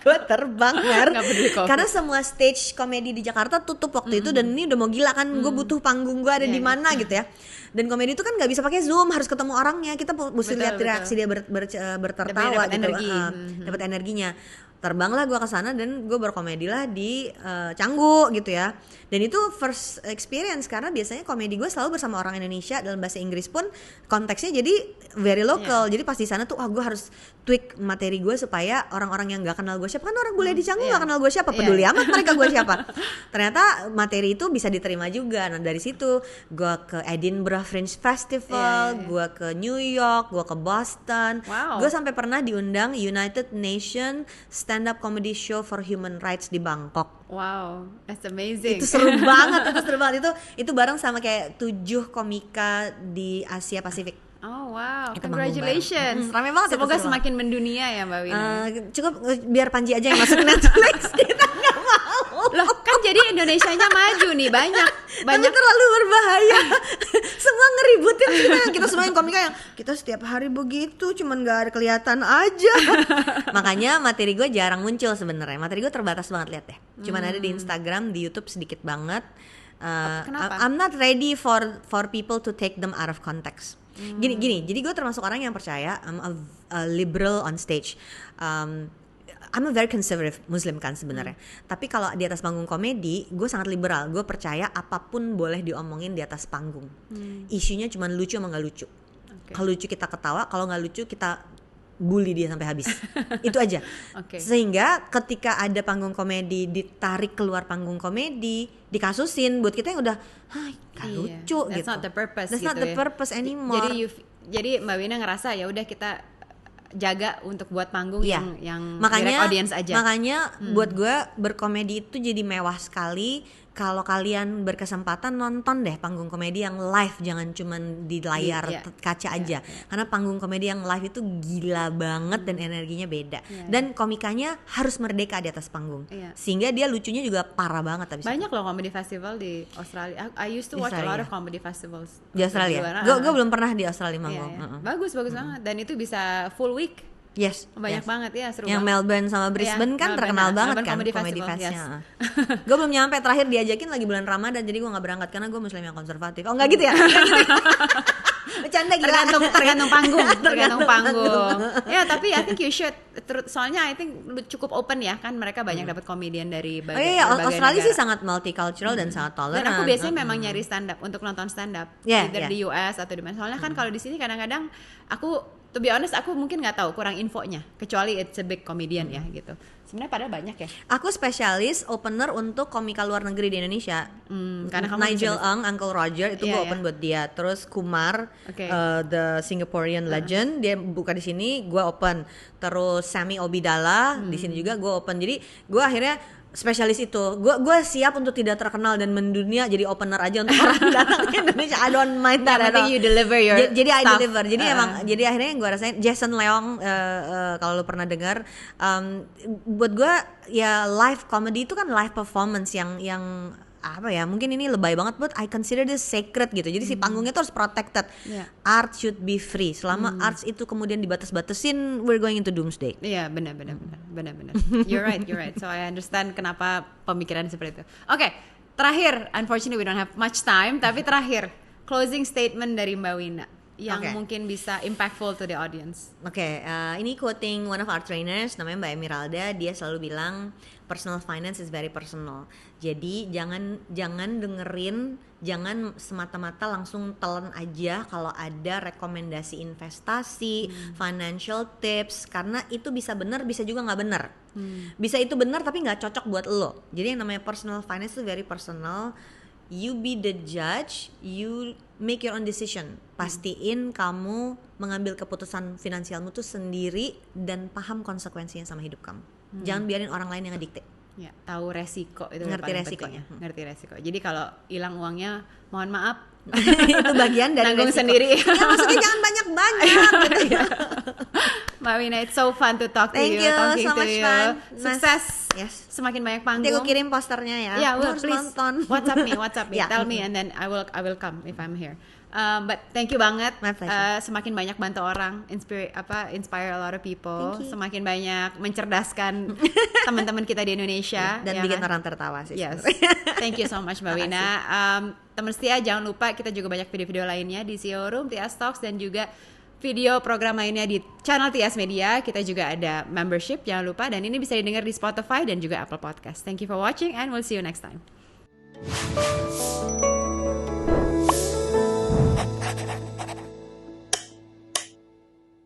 Gue terbang karena semua stage komedi di Jakarta tutup waktu itu, dan ini udah mau gila kan. Gue butuh panggung gue ada di mana gitu ya. Dan komedi itu kan nggak bisa pakai Zoom, harus ketemu orangnya. Kita mesti lihat reaksi dia bertertawa gitu, dapat energinya. Terbanglah gue ke sana dan gue berkomedi lah di Canggu gitu ya. Dan itu first experience karena biasanya komedi gue selalu bersama orang Indonesia dalam bahasa Inggris pun konteksnya jadi very local. Jadi pas di sana tuh gue harus tweak materi gue supaya orang-orang yang nggak kenal gue siapa, kan orang bule di Canggu nggak kenal gue siapa, peduli amat mereka gue siapa. Ternyata materi itu bisa diterima juga. Nah dari situ gue ke Edinburgh Fringe Festival, gue ke New York, gue ke Boston. Gue sampai pernah diundang United Nations Stand Up Comedy Show for Human Rights di Bangkok. Wow, that's amazing. Itu seru banget, itu bareng sama kayak 7 komika di Asia Pasifik. Oh wow, congratulations. Rame banget. Semoga semakin mendunia ya Mbak Wina. Cukup biar Panji aja yang masuk Netflix. Kita nggak mau. Loh kan jadi Indonesianya maju nih, banyak. Tapi terlalu berbahaya. Semua ngeributin kita semua yang komika yang kita setiap hari begitu, cuman nggak ada kelihatan aja. Makanya materi gue jarang muncul sebenarnya. Materi gue terbatas banget, lihat deh. Cuman ada di Instagram, di YouTube sedikit banget. Kenapa? I'm not ready for people to take them out of context. Gini, jadi gue termasuk orang yang percaya I'm a liberal on stage. I'm a very conservative Muslim kan sebenarnya. Tapi kalau di atas panggung komedi, gue sangat liberal. Gue percaya apapun boleh diomongin di atas panggung. Isunya cuma lucu sama nggak lucu. Kalau lucu kita ketawa, kalau nggak lucu kita bully dia sampai habis. Itu aja. Sehingga ketika ada panggung komedi ditarik keluar panggung komedi, dikasusin buat kita yang udah gak lucu. That's gitu. not the purpose. That's not the purpose anymore. Jadi Mbak Wina ngerasa ya udah kita jaga untuk buat panggung yang makanya, direct audience aja. Makanya buat gue berkomedi itu jadi mewah sekali. Kalau kalian berkesempatan nonton deh panggung komedi yang live, jangan cuman di layar kaca aja. Karena panggung komedi yang live itu gila banget dan energinya beda. Dan komikanya harus merdeka di atas panggung. Sehingga dia lucunya juga parah banget. Banyak loh comedy festival di Australia. I used to watch a lot of comedy festivals di Australia. Gue belum pernah di Australia manggung. Bagus banget. Dan itu bisa full week. Yes. Banyak banget ya, seru Yang banget. Melbourne sama Brisbane kan Melbourne, terkenal banget Melbourne kan Comedy Comedy Festival, Fest-nya. Gue belum nyampe, terakhir diajakin lagi bulan Ramadan, jadi gue nggak berangkat karena gue Muslim yang konservatif. Oh nggak gitu ya? Bercanda gila. Tergantung panggung. Ya, tapi I think you should. Soalnya I think lu cukup open ya kan, mereka banyak dapat komedian dari Oh iya, berbagai Australia negara. sih sangat multicultural dan sangat toleran. Dan aku biasanya memang nyari stand up untuk nonton stand up, Yeah, either yeah. di US atau di mana. Soalnya kan kalau di sini kadang-kadang aku, to be honest, aku mungkin nggak tahu, kurang infonya. Kecuali it's a big comedian ya gitu. Sebenarnya padahal banyak ya. Aku spesialis opener untuk komika luar negeri di Indonesia. Karena kamu Nigel bisa- Eng, Uncle Roger itu gue Iya, open buat dia. Terus Kumar, Oke. the Singaporean legend, dia buka di sini, gue open. Terus Sami Obidala di sini juga gue open. Jadi gue akhirnya spesialis itu. Gue siap untuk tidak terkenal dan mendunia, jadi opener aja untuk orang datang ke Indonesia. I don't mind that Yang at penting all. you deliver your Jadi I stuff. deliver. Jadi emang jadi akhirnya yang gue rasain Jason Leong, kalau lo pernah dengar, buat gue ya live comedy itu kan live performance yang apa ya, mungkin ini lebay banget, but I consider this sacred gitu. Jadi si panggungnya tuh harus protected. Yeah. Art should be free. Selama arts itu kemudian dibatas-batasin, we're going into doomsday. Iya, benar. You're right. So I understand kenapa pemikiran seperti itu. Oke, terakhir, unfortunately we don't have much time, tapi terakhir closing statement dari Mbak Wina yang Oke. mungkin bisa impactful to the audience. Oke, ini quoting one of our trainers namanya Mbak Emiralda. Dia selalu bilang personal finance is very personal. Jadi jangan dengerin, jangan semata-mata langsung telan aja kalau ada rekomendasi investasi, financial tips, karena itu bisa benar, bisa juga nggak benar. Bisa itu benar tapi nggak cocok buat lo. Jadi yang namanya personal finance itu very personal. You be the judge, you make your own decision. Pastiin kamu mengambil keputusan finansialmu tuh sendiri dan paham konsekuensinya sama hidup kamu. Jangan biarin orang lain yang ngedikte. Ya, tahu resiko itu Ngerti paling resikonya. penting ya. Ngerti resiko. Jadi kalau hilang uangnya, mohon maaf, Itu bagian dari Nanggung resiko. sendiri. Ya maksudnya jangan banyak-banyak gitu ya. Mbak Wina, it's so fun to talk to Thank you, you, talking so to much you. fun. Sukses. Yes. Semakin banyak Nanti panggung. aku kirim posternya ya. Yeah, Lu well, harus please nonton. WhatsApp me, Ya. tell me, and then I will come if I'm here. But thank you banget. My pleasure. Semakin banyak bantu orang, inspire a lot of people. Thank you. Semakin banyak mencerdaskan teman-teman kita di Indonesia. Dan ya bikin kan? orang tertawa sih. Yes, sebenarnya. thank you so much Mbak Wina. Teman setia, jangan lupa kita juga banyak video-video lainnya di CEO Room, TS Talks, dan juga video program lainnya di channel TS Media. Kita juga ada membership, jangan lupa. Dan ini bisa didengar di Spotify dan juga Apple Podcast. Thank you for watching and we'll see you next time.